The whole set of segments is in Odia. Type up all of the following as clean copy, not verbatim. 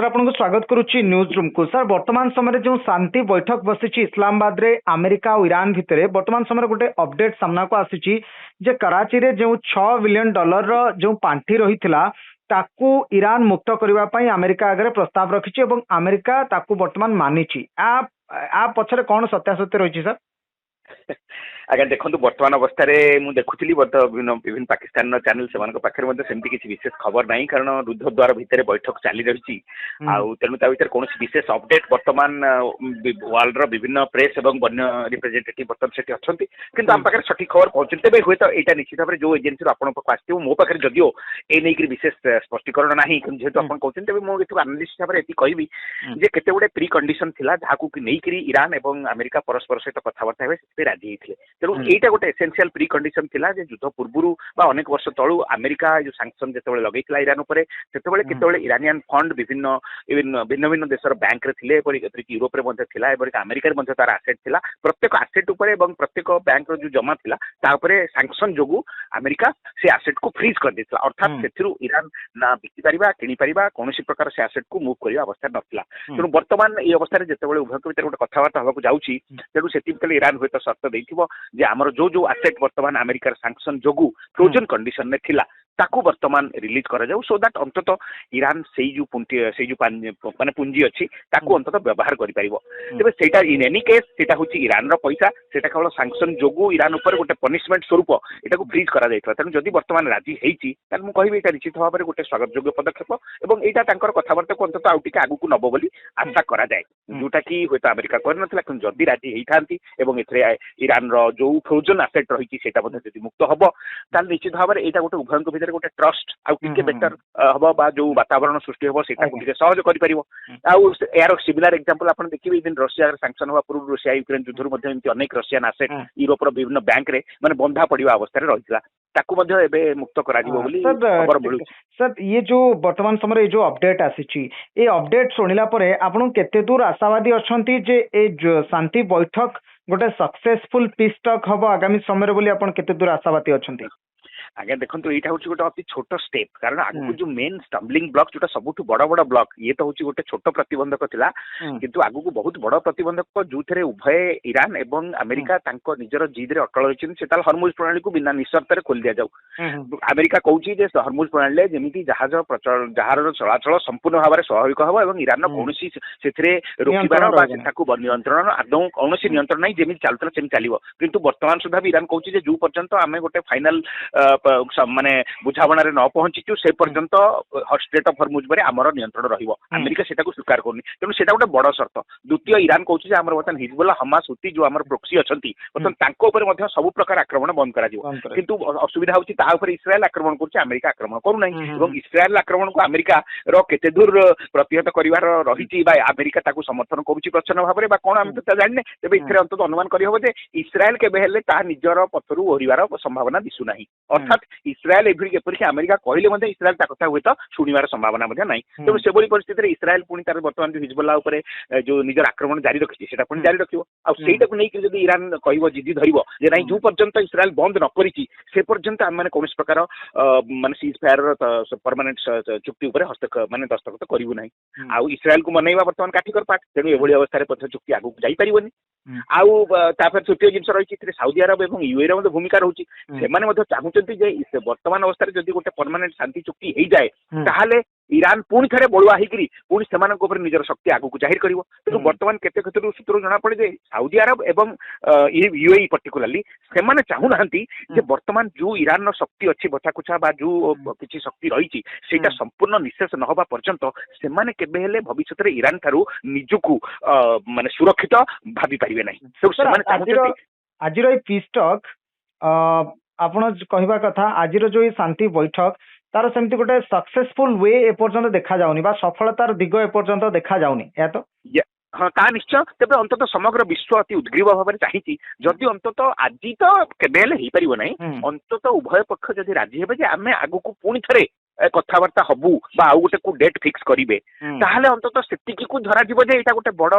आपको स्वागत करुच्ची न्यूज रूम को। सर वर्तमान समय जो शांति बैठक बसी इस्लामाबाद रे अमेरिका और ईरान भितर वर्तमान समय गोटे अपडेट सामना को आसी जे कराची रे जो $6 बिलियन जो पांठी रही ताकू ईरान मुक्त करने अमेरिका आगे प्रस्ताव रखी और अमेरिका ताकू वर्तमान मानी पछरे कौन सत्यासत्य रही सर? आज्ञा देखो बर्तमान अवस्था मुझे देखुली विभिन्न पाकिस्तान चैनल से सेमती किसी विशेष खबर ना कारण रुद्ध द्वार भितर बैठक चली रही तेणु कौन विशेष अपडेट बर्तमान वर्ल्ड विभिन्न प्रेस और वन्य रिप्रेजेंटेटिव बर्तमान से अच्छा किंतु आम पाखे सठिक खबर पहुंचे तेज हुए तो यहाँ निश्चित भाव में जो एजेन्सी आप आसो मो पाखे जदिओ ए नहीं विशेष स्पष्टीकरण ना जेहतु आप कहते तेज मुझे आनालिस्ट भाव में ये कहबी जे केते गुडे प्री कंडीशन थिला जहां नहीं ईरान और अमेरिका परस्पर सहित कथबार्ता हे राजी होते तेणु यहीटा गोटे एसेंशियल प्री कंडीशन थिला जे युद्ध पूर्व अनेक वर्ष तलू अमेरिका जो सांक्शन जो लगे ईरान उपर से इरानियन फंड विभिन्न भिन्न भिन्न देशर बैंक रे यूरोप अमेरिका तार आसेट थिला प्रत्येक आसेट उपर प्रत्येक बैंक जो जमा थिला तापरे सांक्शन जोगु अमेरिका से आसेट को फ्रीज कर देथिला अर्थात सेथिरु ईरान ना बिकि परिबा किनि परिबा कोनोसी प्रकार से आसेट को मूव करिया अवस्था नथिला तेणु वर्तमान ये अवस्था जेतेबेले उभय भीतर गोटे कथबार्ता होबाकू जाउची तेणु सेतिकले ईरान होय तो शर्त देथिबो जे आमर जो जो आसेट वर्तमान अमेरिकार सांक्शन जोगु फ्रोजन कंडीशन में थिला ताकू वर्तमान रिलीज करा जाऊ सो दैट अंतत ईरान से जो माने पुंजी अच्छी ताकू अंतत व्यवहार करि परिबो तेबे सेटा इन एनी केस सेटा होची ईरान रो पैसा सेटा केवल सांक्शन जोगु ईरान ऊपर गोटे पनिशमेंट स्वरूप एटाकू फ्रीज करा जायथला तेनु जदि वर्तमान राजी हेची तान मु कहिबे एटा निश्चित भाव में गोटे स्वागत योग्य पदक्षेप एवं एटा तांकर कथाबार्ता को अंतत आउ टिके आगु को नबो बोली आशा करा जाय जोटा कि होता अमेरिका कर नथला किंतु जदि राजी हेइथांती एवं एथरे ईरान रो जो फ्रोजन एसेट रही सेटा मध्ये जदि मुक्त हबो ताल निश्चित भाव में एटा गोटे उभयंक भितर गोटे ट्रस्ट आउ टिके बेटर हबो बा जो वातावरण सृष्टि हबो सेटा को टिके सहज करि परिबो आउ यार सिमिलर एग्जांपल आपण देखिबे दिन रशिया रे सैंक्शन हुआ पूर्व रशिया यूक्रेन युद्ध मध्ये एमति अनेक रशियन एसेट यूरोप रो विभिन्न बैंक रे माने बंधा पड़िवा अवस्था रे रहितला ताकू मध्ये एबे मुक्त करा दिबो बोली खबर मिलु। सर ये जो वर्तमान समय ये जो अपडेट आसीची ए अपडेट सुनिला परे आपण केते दूर आशावादी अछंती जे ए शांति बैठक गोटे सक्सेसफुल पीस टॉक हबो आगामी समय बोली आपण केते दूर आशावादी अछंती? आगे देखो यहाँ हूँ गोटे अति छोट स्टेप कारण आगु जो मेन स्टम्बलिंग ब्लॉक जो सबुठ बड़ बड़ ब्लॉक ये तो हूँ गोटे छोट प्रतिबंधक थिला किंतु आगु को बहुत बड़ प्रतिबंधक जो थे उभय ईरान एवं अमेरिका निजर जिद रे अटल रही हरमुज प्रणाली को बिना निशर्त खोली दि जाऊ अमेरिका कहूँ हरमुज प्रणाली जमी जहाज जहाज चलाचल संपूर्ण भाव में स्वाभाविक हम और ईरान कौन से रोकबार नियंत्रण आदौ कौन नियंत्रण ना जमी चलता सेम चलो किंतु वर्तमान सुधा भी ईरान कहूँ जो पर्यंत आम गोटे फाइनाल माने बुझावना रे न पहुंचीचु से पर्यंत स्टेट ऑफ हरमुज पर आमर नियंत्रण रहिबो अमेरिका सेटा को स्वीकार करनी तेणु सेटा गोटे बड़ शर्त। द्वितीय ईरान कहूँ आमर बर्तमान हिजबुल्लाह हमास हुती जो आमर प्रोक्सी अछंती बर्तमान तांको ऊपर मध्ये सब प्रकार आक्रमण बंद करा दिबो किंतु असुविधा होची ता ऊपर इस्राएल आक्रमण करछि अमेरिका आक्रमण करू नै एवं इस्राएल आक्रमण को अमेरिका रो केते दूर प्रतिहत करिवार रहिछि बा अमेरिका ताकू समर्थन करूछि प्रचंड भाव में बा कोन हम तो जानि तबे इथरे अंत अनुमान करि होबो जे इस्राएल के बेहले ता निजर पथरु ओरिवार संभावना दिसु नाही अर्थात इस्राएल एपरिक अमेरिका कहले इस्राएल कथा हुए तो शुणवार संभावना ना तेणु से परिस्थिति में इस्राएल पुणी तार बर्तमान जो हिजबुल्लाह उपर जो निजर आक्रमण जारी रखी से जारी रखियो आईटा नहीं जब ईरान कह जिद्दी धरब जे ना जो पर्यंत इस्राएल बंद न कर पर्यंत आम मैंने कौन प्रकार माने सीज फायर परमानेंट चुक्ति उपर हस्तक्षेप माने दस्तखत करूँ ना आउ इस्राएल को मनइबा बर्तमान काठिकर पाठ तेणु एभली अवस्था चुक्ति आगू जापरिबनी आउ तृतीय जिन रही साउदी अरब और यूए भूमिका रोचे से चाहते जे वर्तमान अवस्था जदि गोटे परमानेंट शांति चुक्ति हो जाए ताहले ईरान पुणी थे बलुआ होकर पुणी से निजर शक्ति आगू को जाहिर कर तेणु बर्तमान केते क्षेत्र सूत्र जना पड़े जे साउदी अरब एवं यूएई पर्टिकुलाली से चाहूना जे वर्तमान जो ईरान शक्ति अच्छी बछा कुछा बा जो किसी शक्ति रही सेटा संपूर्ण निशेष न होगा पर्यंत से केबे भविष्य में ईरान ठारू निजकू माने सुरक्षित भाभी पारिबे नहीं। आज पीस टॉक आपण कहवा कथा आज जो शांति बैठक तार सेमती गोटे सक्सेसफुल वे एपर्यंत देखा जाउनी बा सफलतार दिग एपर्यंत देखा जाउनी या तो हाँ ता निश्चय तेज अंतत समग्र विश्व अति उद्ग्रीव भाव में चाहिए जदि अंतत आज तो केबे हो पार ना अंतत उभय पक्ष जदि राजी हे आम आगू को पुणी थे କଥାବାର୍ତ୍ତା ହବୁ ବା ଆଉ ଗୋଟେ କୋଉ ଡେଟ୍ ଫିକ୍ସ କରିବେ ତାହେଲେ ଅନ୍ତତଃ ସେତିକି କୁ ଧରାଯିବ ଯେ ଏଇଟା ଗୋଟେ ବଡ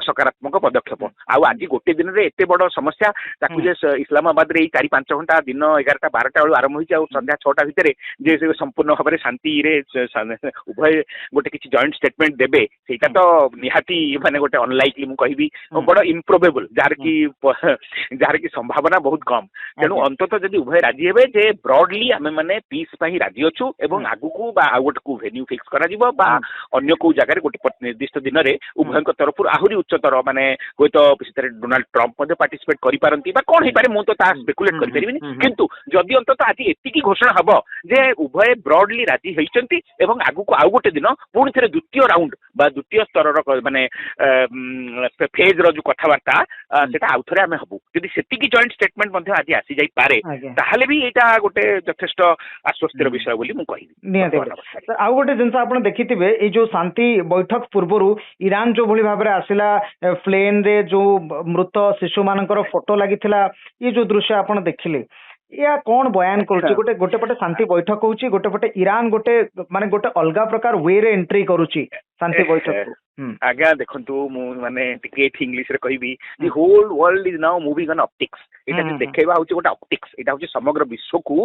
ସକାରାତ୍ମକ ପଦକ୍ଷେପ। ଆଉ ଆଜି ଗୋଟେ ଦିନରେ ଏତେ ବଡ ସମସ୍ୟା ତାକୁ ଯେ ଇସଲାମାବାଦରେ ଏଇ 4-5 ଘଣ୍ଟା ଦିନ 11ଟା 12ଟା ବେଳୁ ଆରମ୍ଭ ହେଇଛି ଆଉ ସନ୍ଧ୍ୟା 6ଟା ଭିତରେ ଯେ ସମ୍ପୂର୍ଣ୍ଣ ଭାବରେ ଶାନ୍ତିରେ ଉଭୟ ଗୋଟେ କିଛି ଜଏଣ୍ଟ ଷ୍ଟେଟମେଣ୍ଟ ଦେବେ ସେଇଟା ତ ନିହାତି ମାନେ ଗୋଟେ ଅନଲାଇକଲି ମୁଁ କହିବି ବଡ ଇମ୍ପ୍ରୋବେବଲ ଯାହାର କି ସମ୍ଭାବନା ବହୁତ କମ। ତେଣୁ ଅନ୍ତତଃ ଯଦି ଉଭୟ ରାଜି ହେବେ ଯେ ବ୍ରଡଲି ଆମେ ମାନେ ପିସ୍ ପାଇଁ ରାଜି ଅଛୁ ଏବଂ ଆଗକୁ ବା ଆଉ ଗୋଟେ କୋଉ ଭେନ୍ୟୁ ଫିକ୍ସ କରାଯିବ ବା ଅନ୍ୟ କୋଉ ଜାଗାରେ ଗୋଟେ ନିର୍ଦ୍ଦିଷ୍ଟ ଦିନରେ ଉଭୟଙ୍କ ତରଫରୁ ଆହୁରି ଉଚ୍ଚତର ମାନେ ହୁଏତ ସେଥିରେ ଡୋନାଲ୍ଡ ଟ୍ରମ୍ପ ମଧ୍ୟ ପାର୍ଟିସିପେଟ କରିପାରନ୍ତି ବା କଣ ହେଇପାରେ ମୁଁ ତ ତାହା ସ୍ପେକୁଲେଟ କରିପାରିବିନି। କିନ୍ତୁ ଯଦି ଅନ୍ତତଃ ଆଜି ଏତିକି ଘୋଷଣା ହବ ଯେ ଉଭୟ ବ୍ରଡଲି ରାଜି ହେଇଛନ୍ତି ଏବଂ ଆଗକୁ ଆଉ ଗୋଟେ ଦିନ ପୁଣି ଥରେ ଦ୍ୱିତୀୟ ରାଉଣ୍ଡ ବା ଦ୍ୱିତୀୟ ସ୍ତରର ମାନେ ଫେଜ ର ଯୋଉ କଥାବାର୍ତ୍ତା ସେଟା ଆଉ ଥରେ ଆମେ ହବୁ ଯଦି ସେତିକି ଜଏଣ୍ଟ ଷ୍ଟେଟମେଣ୍ଟ ମଧ୍ୟ ଆଜି ଆସି ଯାଇପାରେ ତାହେଲେ ବି ଏଇଟା ଗୋଟେ ଯଥେଷ୍ଟ ଆଶ୍ୱସ୍ତିର ବିଷୟ ବୋଲି ମୁଁ କହିବି। ନିହାତି ଆଉ ଗୋଟେ ଜିନିଷ ଆପଣ ଦେଖିଥିବେ ଏଇ ଯୋଉ ଶାନ୍ତି ବୈଠକ ପୂର୍ବରୁ ଇରାନ ଯୋଉ ଭଳି ଭାବରେ ଆସିଲା ପ୍ଲେନ ରେ ଯୋଉ ମୃତ ଶିଶୁ ମାନଙ୍କର ଫଟୋ ଲାଗିଥିଲା ଏ ଯୋଉ ଦୃଶ୍ୟ ଆପଣ ଦେଖିଲେ ଏହା କଣ ବୟାନ କରୁଛି? ଗୋଟେ ପଟେ ଶାନ୍ତି ବୈଠକ ହଉଛି ଗୋଟେ ପଟେ ଇରାନ ଗୋଟେ ମାନେ ଗୋଟେ ଅଲଗା ପ୍ରକାର ୱେ ରେ ଏଣ୍ଟ୍ରି କରୁଛି ଶାନ୍ତି ବୈଠକ। ଆଜ୍ଞା ଦେଖନ୍ତୁ ମୁଁ ମାନେ ଟିକେ ଇଂଲିଶରେ କହିବି the whole world is now moving on optics. ଏଇଟା ଯେ ଦେଖେଇବା ହଉଛି ଗୋଟେ ଅପ୍ଟିକ୍ସ ଏଇଟା ହଉଛି ସମଗ୍ର ବିଶ୍ୱକୁ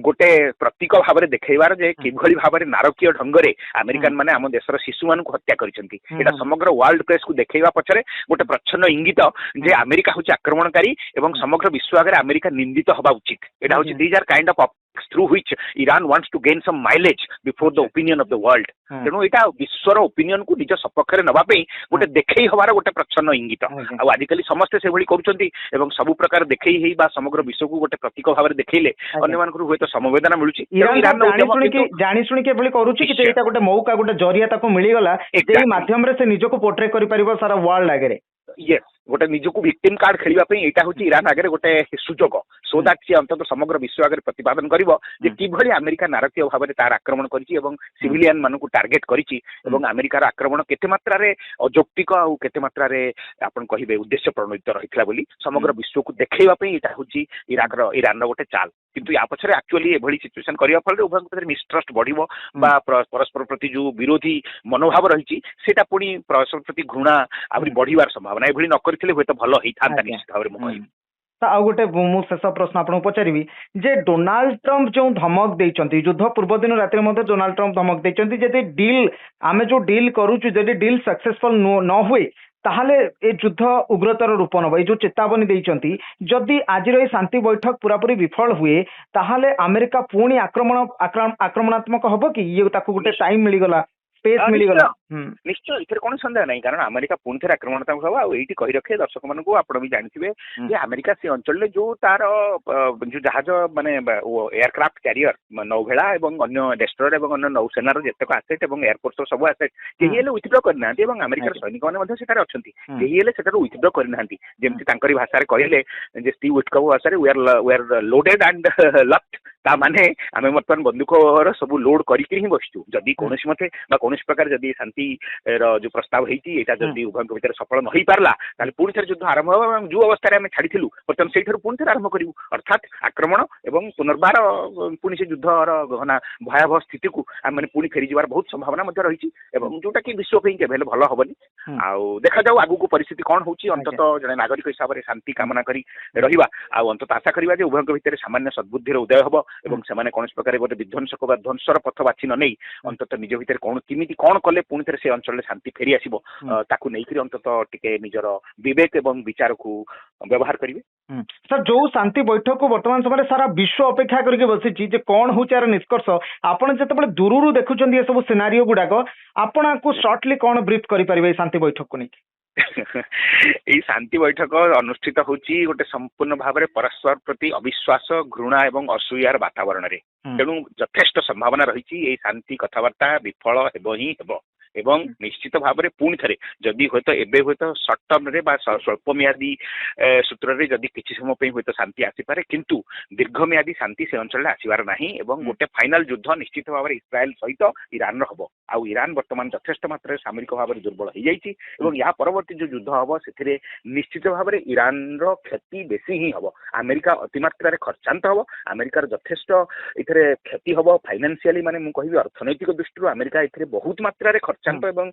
ଗୋଟେ ପ୍ରତୀକ ଭାବରେ ଦେଖେଇବାର ଯେ କିଭଳି ଭାବରେ ନାରକୀୟ ଢଙ୍ଗରେ ଆମେରିକାନ ମାନେ ଆମ ଦେଶର ଶିଶୁମାନଙ୍କୁ ହତ୍ୟା କରିଛନ୍ତି। ଏଇଟା ସମଗ୍ର ୱାର୍ଲଡ ପ୍ରେସକୁ ଦେଖେଇବା ପଛରେ ଗୋଟେ ପ୍ରଚ୍ଛନ୍ନ ଇଙ୍ଗିତ ଯେ ଆମେରିକା ହଉଛି ଆକ୍ରମଣକାରୀ ଏବଂ ସମଗ୍ର ବିଶ୍ୱ ଆଗରେ ଆମେରିକା ନିନ୍ଦିତ ହବା ଉଚିତ। ଏଇଟା ହଉଛି these are kind of through which Iran wants to gain some mileage before the opinion of the world. ତେଣୁ ଏଇଟା ବିଶ୍ୱର ଓପିନିଅନ କୁ ନିଜ ସପକ୍ଷରେ ନେବା ପାଇଁ ଗୋଟେ ଦେଖେଇ ହବାର ଗୋଟେ ପ୍ରଚ୍ଛନ୍ନ ଇଙ୍ଗିତ। ଆଉ ଆଜିକାଲି ସମସ୍ତେ ସେଭଳି କରୁଛନ୍ତି ଏବଂ ସବୁ ପ୍ରକାର ଦେଖେଇ ହେଇ ବା ସମଗ୍ର ବିଶ୍ୱକୁ ଗୋଟେ ପ୍ରତୀକ ଭାବରେ ଦେଖେଇଲେ ଅନ୍ୟମାନଙ୍କୁ ହୁଏତ ସମବେଦନା ମିଳୁଛି। ଜାଣି ଶୁଣିକି ଏଭଳି କରୁଛି କି ଏଇଟା ଗୋଟେ ମୌକା ଗୋଟେ ଜରିଆ ତାକୁ ମିଳିଗଲା ଏଇ ମାଧ୍ୟମରେ ସେ ନିଜକୁ ପୋର୍ଟ୍ରେ କରିପାରିବ ସାରା ୱାର୍ଲଡ ଆଗରେ। ୟେସ୍ ଗୋଟେ ନିଜକୁ ଭିକ୍ଟିମ କାର୍ଡ ଖେଳିବା ପାଇଁ ଏଇଟା ହଉଛି ଇରାନ ଆଗରେ ଗୋଟେ ସୁଯୋଗ ସୋ ଦାଟ ସିଏ ଅନ୍ତତଃ ସମଗ୍ର ବିଶ୍ୱ ଆଗରେ ପ୍ରତିପାଦନ କରିବ ଯେ କିଭଳି ଆମେରିକା ନାରକୀୟ ଭାବରେ ତାର ଆକ୍ରମଣ କରିଛି ଏବଂ ସିଭିଲିଆନ ମାନଙ୍କୁ ଟାର୍ଗେଟ କରିଛି ଏବଂ ଆମେରିକାର ଆକ୍ରମଣ କେତେ ମାତ୍ରାରେ ଅଯୌକ୍ତିକ ଆଉ କେତେ ମାତ୍ରାରେ ଆପଣ କହିବେ ଉଦ୍ଦେଶ୍ୟ ପ୍ରଣୋଦିତ ରହିଥିଲା ବୋଲି ସମଗ୍ର ବିଶ୍ୱକୁ ଦେଖେଇବା ପାଇଁ ଏଇଟା ହଉଛି ଇରାନର ଗୋଟେ ଚାଲ। କିନ୍ତୁ ୟା ପଛରେ ଆକ୍ଚୁଆଲି ଏଭଳି ସିଚୁଏସନ କରିବା ଫଳରେ ଉଭୟଙ୍କ ଭିତରେ ମିସଟ୍ରଷ୍ଟ ବଢିବ ବା ପରସ୍ପର ପ୍ରତି ଯୋଉ ବିରୋଧୀ ମନୋଭାବ ରହିଛି ସେଟା ପୁଣି ପରସ୍ପର ପ୍ରତି ଘୃଣା ଆହୁରି ବଢିବାର ସମ୍ଭାବନା ଏଭଳି ନ କରିଥିଲେ ହୁଏତ ଭଲ ହେଇଥାନ୍ତା ନିଶ୍ଚିତ ଭାବରେ ମୁଁ କହିବି। ଆଉ ଗୋଟେ ମୁଁ ଶେଷ ପ୍ରଶ୍ନ ଆପଣଙ୍କୁ ପଚାରିବି ଯେ ଡୋନାଲ୍ଡ ଟ୍ରମ୍ପ ଯୋଉ ଧମକ ଦେଇଛନ୍ତି ଯୁଦ୍ଧ ପୂର୍ବ ଦିନ ରାତିରେ ମଧ୍ୟ ଡୋନାଲ୍ଡ ଟ୍ରମ୍ପ ଧମକ ଦେଇଛନ୍ତି ଯଦି ଡିଲ୍ ଆମେ ଯୋଉ ଡିଲ୍ କରୁଛୁ ଯଦି ଡିଲ୍ ସକ୍ସେସଫୁଲ ନ ହୁଏ ତାହେଲେ ଏ ଯୁଦ୍ଧ ଉଗ୍ରତର ରୂପ ନବ ଏଇ ଯୋଉ ଚେତାବନୀ ଦେଇଛନ୍ତି ଯଦି ଆଜିର ଏଇ ଶାନ୍ତି ବୈଠକ ପୁରାପୁରି ବିଫଳ ହୁଏ ତାହେଲେ ଆମେରିକା ପୁଣି ଆକ୍ରମଣାତ୍ମକ ହବ କି ଇଏ ତାକୁ ଗୋଟେ ଟାଇମ ମିଳିଗଲା ସ୍ପେସ୍ ମିଳିଗଲା। ନିଶ୍ଚୟ ଏଥିରେ କୌଣସି ସନ୍ଦେହ ନାହିଁ କାରଣ ଆମେରିକା ପୁଣି ଥରେ ଆକ୍ରମଣାତ୍ମକ ହବ। ଆଉ ଏଇଠି କହି ରଖେ ଦର୍ଶକ ମାନଙ୍କୁ ଆପଣ ବି ଜାଣିଥିବେ ଯେ ଆମେରିକା ସେ ଅଞ୍ଚଳରେ ଯୋଉ ତାର ଯୋଉ ଜାହାଜ ମାନେ ଏୟାରକ୍ରାଫ୍ଟ କ୍ୟାରିୟର ନୌଭେଳା ଏବଂ ଅନ୍ୟ ଡେଷ୍ଟ୍ରୟର ଏବଂ ଅନ୍ୟ ନୌସେନାର ଯେତେକ ଆସେଟ ଏବଂ ଏୟାରଫୋର୍ସର ସବୁ ଆସେଟ କେହି ହେଲେ ୱିଥଡ୍ର କରିନାହାନ୍ତି ଏବଂ ଆମେରିକାର ସୈନିକମାନେ ମଧ୍ୟ ସେଠାରେ ଅଛନ୍ତି କେହି ହେଲେ ସେଠାରୁ ୱିଥଡ୍ର କରିନାହାନ୍ତି। ଯେମିତି ତାଙ୍କରି ଭାଷାରେ କହିଲେ ଯେ ଷ୍ଟିଭ୍ ୱିଟକଫ୍ ଭାଷାରେ we are loaded and locked ତା ମାନେ ଆମେ ବର୍ତ୍ତମାନ ବନ୍ଧୁକର ସବୁ ଲୋଡ କରିକି ହିଁ ବସିଛୁ। ଯଦି କୌଣସି ମତେ ବା କୌଣସି ପ୍ରକାର ଯଦି ଶାନ୍ତିର ଯୋଉ ପ୍ରସ୍ତାବ ହେଇଛି ଏଇଟା ଯଦି ଉଭୟଙ୍କ ଭିତରେ ସଫଳ ନ ହେଇପାରିଲା ତାହେଲେ ପୁଣି ଥରେ ଯୁଦ୍ଧ ଆରମ୍ଭ ହେବ ଏବଂ ଯୋଉ ଅବସ୍ଥାରେ ଆମେ ଛାଡ଼ିଥିଲୁ ବର୍ତ୍ତମାନ ସେଇଠାରୁ ପୁଣି ଥରେ ଆରମ୍ଭ କରିବୁ ଅର୍ଥାତ୍ ଆକ୍ରମଣ ଏବଂ ପୁନର୍ବାର ପୁଣି ସେ ଯୁଦ୍ଧର ଭୟାବହ ସ୍ଥିତିକୁ ଆମେ ପୁଣି ଫେରିଯିବାର ବହୁତ ସମ୍ଭାବନା ମଧ୍ୟ ରହିଛି ଏବଂ ଯୋଉଟା କି ବିଶ୍ୱ ପାଇଁ କେବେ ହେଲେ ଭଲ ହବନି। ଆଉ ଦେଖାଯାଉ ଆଗକୁ ପରିସ୍ଥିତି କଣ ହଉଛି। ଅନ୍ତତଃ ଜଣେ ନାଗରିକ ହିସାବରେ ଶାନ୍ତି କାମନା କରି ରହିବା ଆଉ ଅନ୍ତତଃ ଆଶା କରିବା ଯେ ଉଭୟଙ୍କ ଭିତରେ ସାମାନ୍ୟ ସଦ୍ବୁଦ୍ଧିର ଉଦୟ ହବ ଏବଂ ସେମାନେ କୌଣସି ପ୍ରକାର ଗୋଟେ ବିଧ୍ୱଂସକ ବା ଧ୍ୱଂସର ପଥ ବାଛି ନ ନେଇ ଅନ୍ତତଃ ନିଜ ଭିତରେ କେମିତି କଣ କଲେ ପୁଣି ଥରେ ସେ ଅଞ୍ଚଳରେ ଶାନ୍ତି ଫେରି ଆସିବ ତାକୁ ନେଇକରି ଅନ୍ତତଃ ଟିକେ ନିଜର ବିବେକ ଏବଂ ବିଚାରକୁ ବ୍ୟବହାର କରିବେ। ସାର୍ ଯୋଉ ଶାନ୍ତି ବୈଠକକୁ ବର୍ତ୍ତମାନ ସମୟରେ ସାରା ବିଶ୍ୱ ଅପେକ୍ଷା କରିକି ବସିଛି ଯେ କଣ ହଉଛି ଏହାର ନିଷ୍କର୍ଷ ଆପଣ ଯେତେବେଳେ ଦୂରରୁ ଦେଖୁଛନ୍ତି ଏସବୁ ସିନାରିଓ ଗୁଡାକ ଆପଣଙ୍କୁ ସର୍ଟଲି କଣ ବ୍ରିଫ୍ କରିପାରିବେ ଏଇ ଶାନ୍ତି ବୈଠକକୁ ନେଇକି? ଏଇ ଶାନ୍ତି ବୈଠକ ଅନୁଷ୍ଠିତ ହଉଛି ଗୋଟେ ସମ୍ପୂର୍ଣ୍ଣ ଭାବରେ ପରସ୍ପର ପ୍ରତି ଅବିଶ୍ୱାସ ଘୃଣା ଏବଂ ଅସୂୟାର ବାତାବରଣରେ। ତେଣୁ ଯଥେଷ୍ଟ ସମ୍ଭାବନା ରହିଛି ଏଇ ଶାନ୍ତି କଥାବାର୍ତ୍ତା ବିଫଳ ହେବ ହିଁ ହେବ। ଏବଂ ନିଶ୍ଚିତ ଭାବରେ ପୁଣି ଥରେ ଯଦି ହୁଏତ ଏବେ ହୁଏତ ସର୍ଟ ଟର୍ମରେ ବା ସ୍ୱଳ୍ପ ମିଆଦି ସୂତ୍ରରେ ଯଦି କିଛି ସମୟ ପାଇଁ ହୁଏତ ଶାନ୍ତି ଆସିପାରେ କିନ୍ତୁ ଦୀର୍ଘମିଆଦୀ ଶାନ୍ତି ସେ ଅଞ୍ଚଳରେ ଆସିବାର ନାହିଁ ଏବଂ ଗୋଟେ ଫାଇନାଲ ଯୁଦ୍ଧ ନିଶ୍ଚିତ ଭାବରେ ଇସ୍ରାଏଲ ସହିତ ଇରାନର ହବ। ଆଉ ଇରାନ ବର୍ତ୍ତମାନ ଯଥେଷ୍ଟ ମାତ୍ରାରେ ସାମରିକ ଭାବରେ ଦୁର୍ବଳ ହେଇଯାଇଛି ଏବଂ ଏହା ପରବର୍ତ୍ତୀ ଯୋଉ ଯୁଦ୍ଧ ହବ ସେଥିରେ ନିଶ୍ଚିତ ଭାବରେ ଇରାନର କ୍ଷତି ବେଶୀ ହିଁ ହବ। ଆମେରିକା ଅତିମାତ୍ରାରେ ଖର୍ଚ୍ଚାନ୍ତ ହବ, ଆମେରିକାର ଯଥେଷ୍ଟ ଏଥିରେ କ୍ଷତି ହବ ଫାଇନାନ୍ସିଆଲି, ମାନେ ମୁଁ କହିବି ଅର୍ଥନୈତିକ ଦୃଷ୍ଟିରୁ ଆମେରିକା ଏଥିରେ ବହୁତ ମାତ୍ରାରେ ଖର୍ଚ୍ଚାନ୍ତ ଏବଂ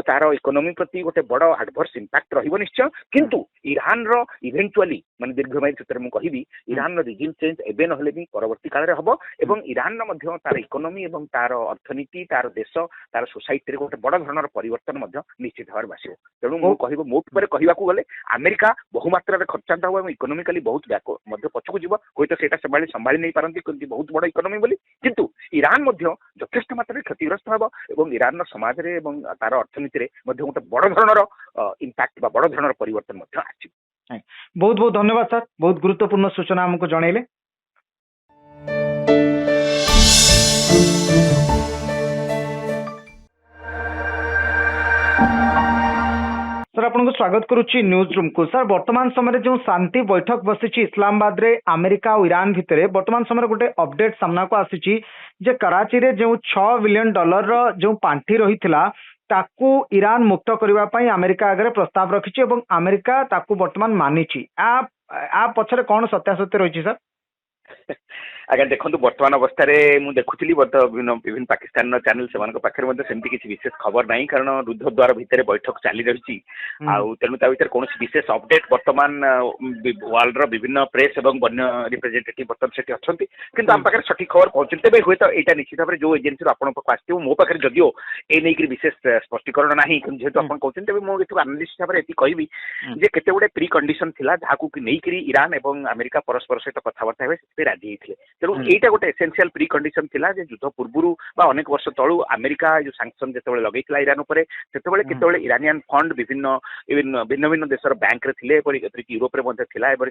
ତାର ଇକୋନୋମି ପ୍ରତି ଗୋଟେ ବଡ ଆଡଭର୍ସ ଇମ୍ପାକ୍ଟ ରହିବ ନିଶ୍ଚୟ। କିନ୍ତୁ ଇରାନର ଇଭେଣ୍ଟୁଆଲି ମାନେ ଦୀର୍ଘମିଆଦୀ ସୂତ୍ରରେ ମୁଁ କହିବି ଇରାନର ରିଜିମ୍ ଚେଞ୍ଜ ଏବେ ନହେଲେ ବି ପରବର୍ତ୍ତୀ କାଳରେ ହବ ଏବଂ ଇରାନର ମଧ୍ୟ ତାର ଇକୋନୋମି ଏବଂ ତାର ଅର୍ଥନୀତି ତାର ଦେଶ ତାର ସୋସାଇଟିରେ ଗୋଟେ ବଡ ଧରଣର ପରିବର୍ତ୍ତନ ମଧ୍ୟ ନିଶ୍ଚିତ ଭାବରେ ଆସିବ। ତେଣୁ ମୁଁ କହିବ ମୋ ଉପରେ କହିବାକୁ ଗଲେ ଆମେରିକା ବହୁମାତ୍ରାରେ ଖର୍ଚ୍ଚାନ୍ତ ହବ ଏବଂ ଇକୋନୋମିକାଲି ବହୁତ ମଧ୍ୟ ପଛକୁ ଯିବ। ହୁଏତ ସେଇଟା ସମ୍ଭାଳି ନେଇ ପାରନ୍ତି କିନ୍ତୁ ବହୁତ ବଡ ଇକୋନୋମି ବୋଲି, କିନ୍ତୁ ଇରାନ ମଧ୍ୟ ଯଥେଷ୍ଟ ମାତ୍ରାରେ କ୍ଷତିଗ୍ରସ୍ତ ହେବ ଏବଂ ଇରାନର ସମାଜରେ ଏବଂ ତାର ଅର୍ଥନୀତିରେ ମଧ୍ୟ ଗୋଟେ ବଡ ଧରଣର ଇମ୍ପାକ୍ଟ ବା ବଡ ଧରଣର ପରିବର୍ତ୍ତନ ମଧ୍ୟ ଆସିବ। ବହୁତ ବହୁତ ଧନ୍ୟବାଦ ସାର୍, ବହୁତ ଗୁରୁତ୍ୱପୂର୍ଣ୍ଣ ସୂଚନା ଆମକୁ ଜଣେଇଲେ। सर आपको स्वागत करुच्ची न्यूज रूम को। सर वर्तमान समय जो शांति बैठक बसी इस्लामाबाद रे अमेरिका और ईरान भितर वर्तमान समय गोटे अपडेट सामना को आसी जे कराची रे जो $6 बिलियन जो पांठी रही ताकू ईरान मुक्त करने अमेरिका आगे प्रस्ताव रखी और अमेरिका ताकू वर्तमान मानिची। आ पछरे कौन सत्यासत्य रही सर? आज्ञा देखो बर्तमान अवस्था मुझे देखुली विभिन्न पाकिस्तान चैनल से पाखे सेमती किसी विशेष खबर ना कारण रुद्ध द्वार भितर बैठक चली रही तेणु भर कौन विशेष अपडेट बर्तमान वर्ल्ड विभिन्न प्रेस और वन्य रिप्रेजेंटेटिव बर्तमान से अच्छा किंतु आम पाखे सठिक खबर पहुंचे तेज हुए तो यहाँ निश्चित भाव में जो एजेन्सी आपण आसो मो पाखे जदिओ ए नहीं विशेष स्पष्टीकरण ना जेहतु आप कहते तेज मुझे आनालिस्ट हिसाब से कहबी जे केते गुडे प्री कंडीशन थिला जहां नहीं ईरान और अमेरिका परस्पर सहित कथबार्ता हे राजी होते तेणु यहीटा गोटे एसेंशियल प्री कंडीशन थिला जे युद्ध पूर्व अनेक वर्ष तलू अमेरिका जो सांक्शन जो लगे ईरान उपर से इरानियन फंड विभिन्न भिन्न भिन्न देशर बैंक रे यूरोप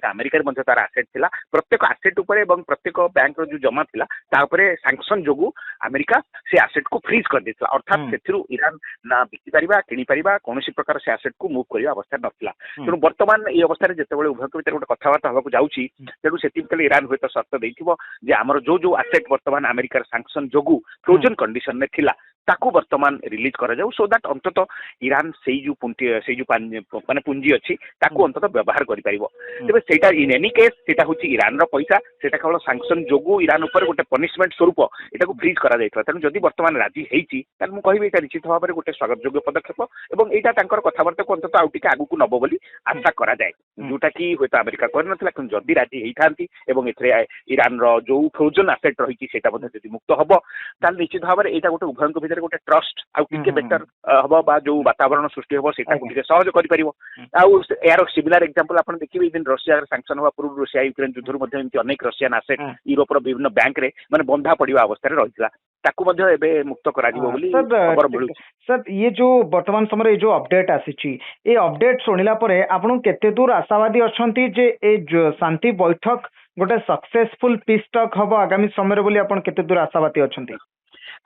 अमेरिका तार आसेट थिला प्रत्येक आसेट उपर प्रत्येक बैंक जो जमा थिला सांक्शन जोगु अमेरिका से आसेट को फ्रीज कर देथिला अर्थात से ईरान ना बिकी पारिबा किनी पारिबा कोनोसी प्रकार से आसेट को मूव करिया अवस्था नथिला। तेणु वर्तमान ये अवस्था जेतेबेले उभय भीतर गोटे कथबार्ता होबाकू जाउची तेणु सेतिकले ईरान हुए तो शर्त देइथिबो जे आमर जो जो आसेट वर्तमान अमेरिकार सांक्शन जोगु फ्रोजन कंडीशन में थिला ताकू वर्तमान रिलीज करा जाऊ सो दैट अंतत ईरान से जो माने पुंजी अच्छी ताकू अंतत व्यवहार करि परिबो। तेबे सेटा इन एनी केस सेटा होची ईरान रो पैसा सेटा केवल सांक्शन जोगु ईरान ऊपर गोटे पनिशमेंट स्वरूप एटा को फ्रीज करा जाइतला। तेणु जदि वर्तमान राजी हेइची ताल मु कहिबे एटा निश्चित भाव में गोटे स्वागत योग्य पदक्षेप एवं एटा तांकर कथाबार्ता को अंतत आउ टिके आगु को नबो बोली आशा करा जाय जोटा कि होता अमेरिका कर नथला किंतु जदि राजी हेइथांती एवं एथरे ईरान रो जो फ्रोजन एसेट रही सेटा मध्ये जदि मुक्त हबो ताल निश्चित भाव में एटा गोटे उभयंक भितर गोटे ट्रस्ट आउ टिके बेटर हबो बा जो वातावरण सृष्टि हबो सेटा को टिके सहज करि परिबो। आउ यार सिमिलर एग्जांपल आपण देखिबे दिन रशिया रे सैंक्शन हुआ पूर्व रशिया यूक्रेन युद्ध मध्ये एमति अनेक रशियन एसेट यूरोप रो विभिन्न बैंक रे माने बंधा पड़िबा अवस्था रे रहितला ताकू मध्ये एबे मुक्त करा दिबो बोली खबर मिलु। सर ये जो वर्तमान समय ये जो अपडेट आसीची ए अपडेट सुनिला परे आपण केते दूर आशावादी अछंती जे ए शांति बैठक गोटे सक्सेसफुल पीस टॉक हबो आगामी समय रे बोली आपण केते दूर आशावादी अछंती?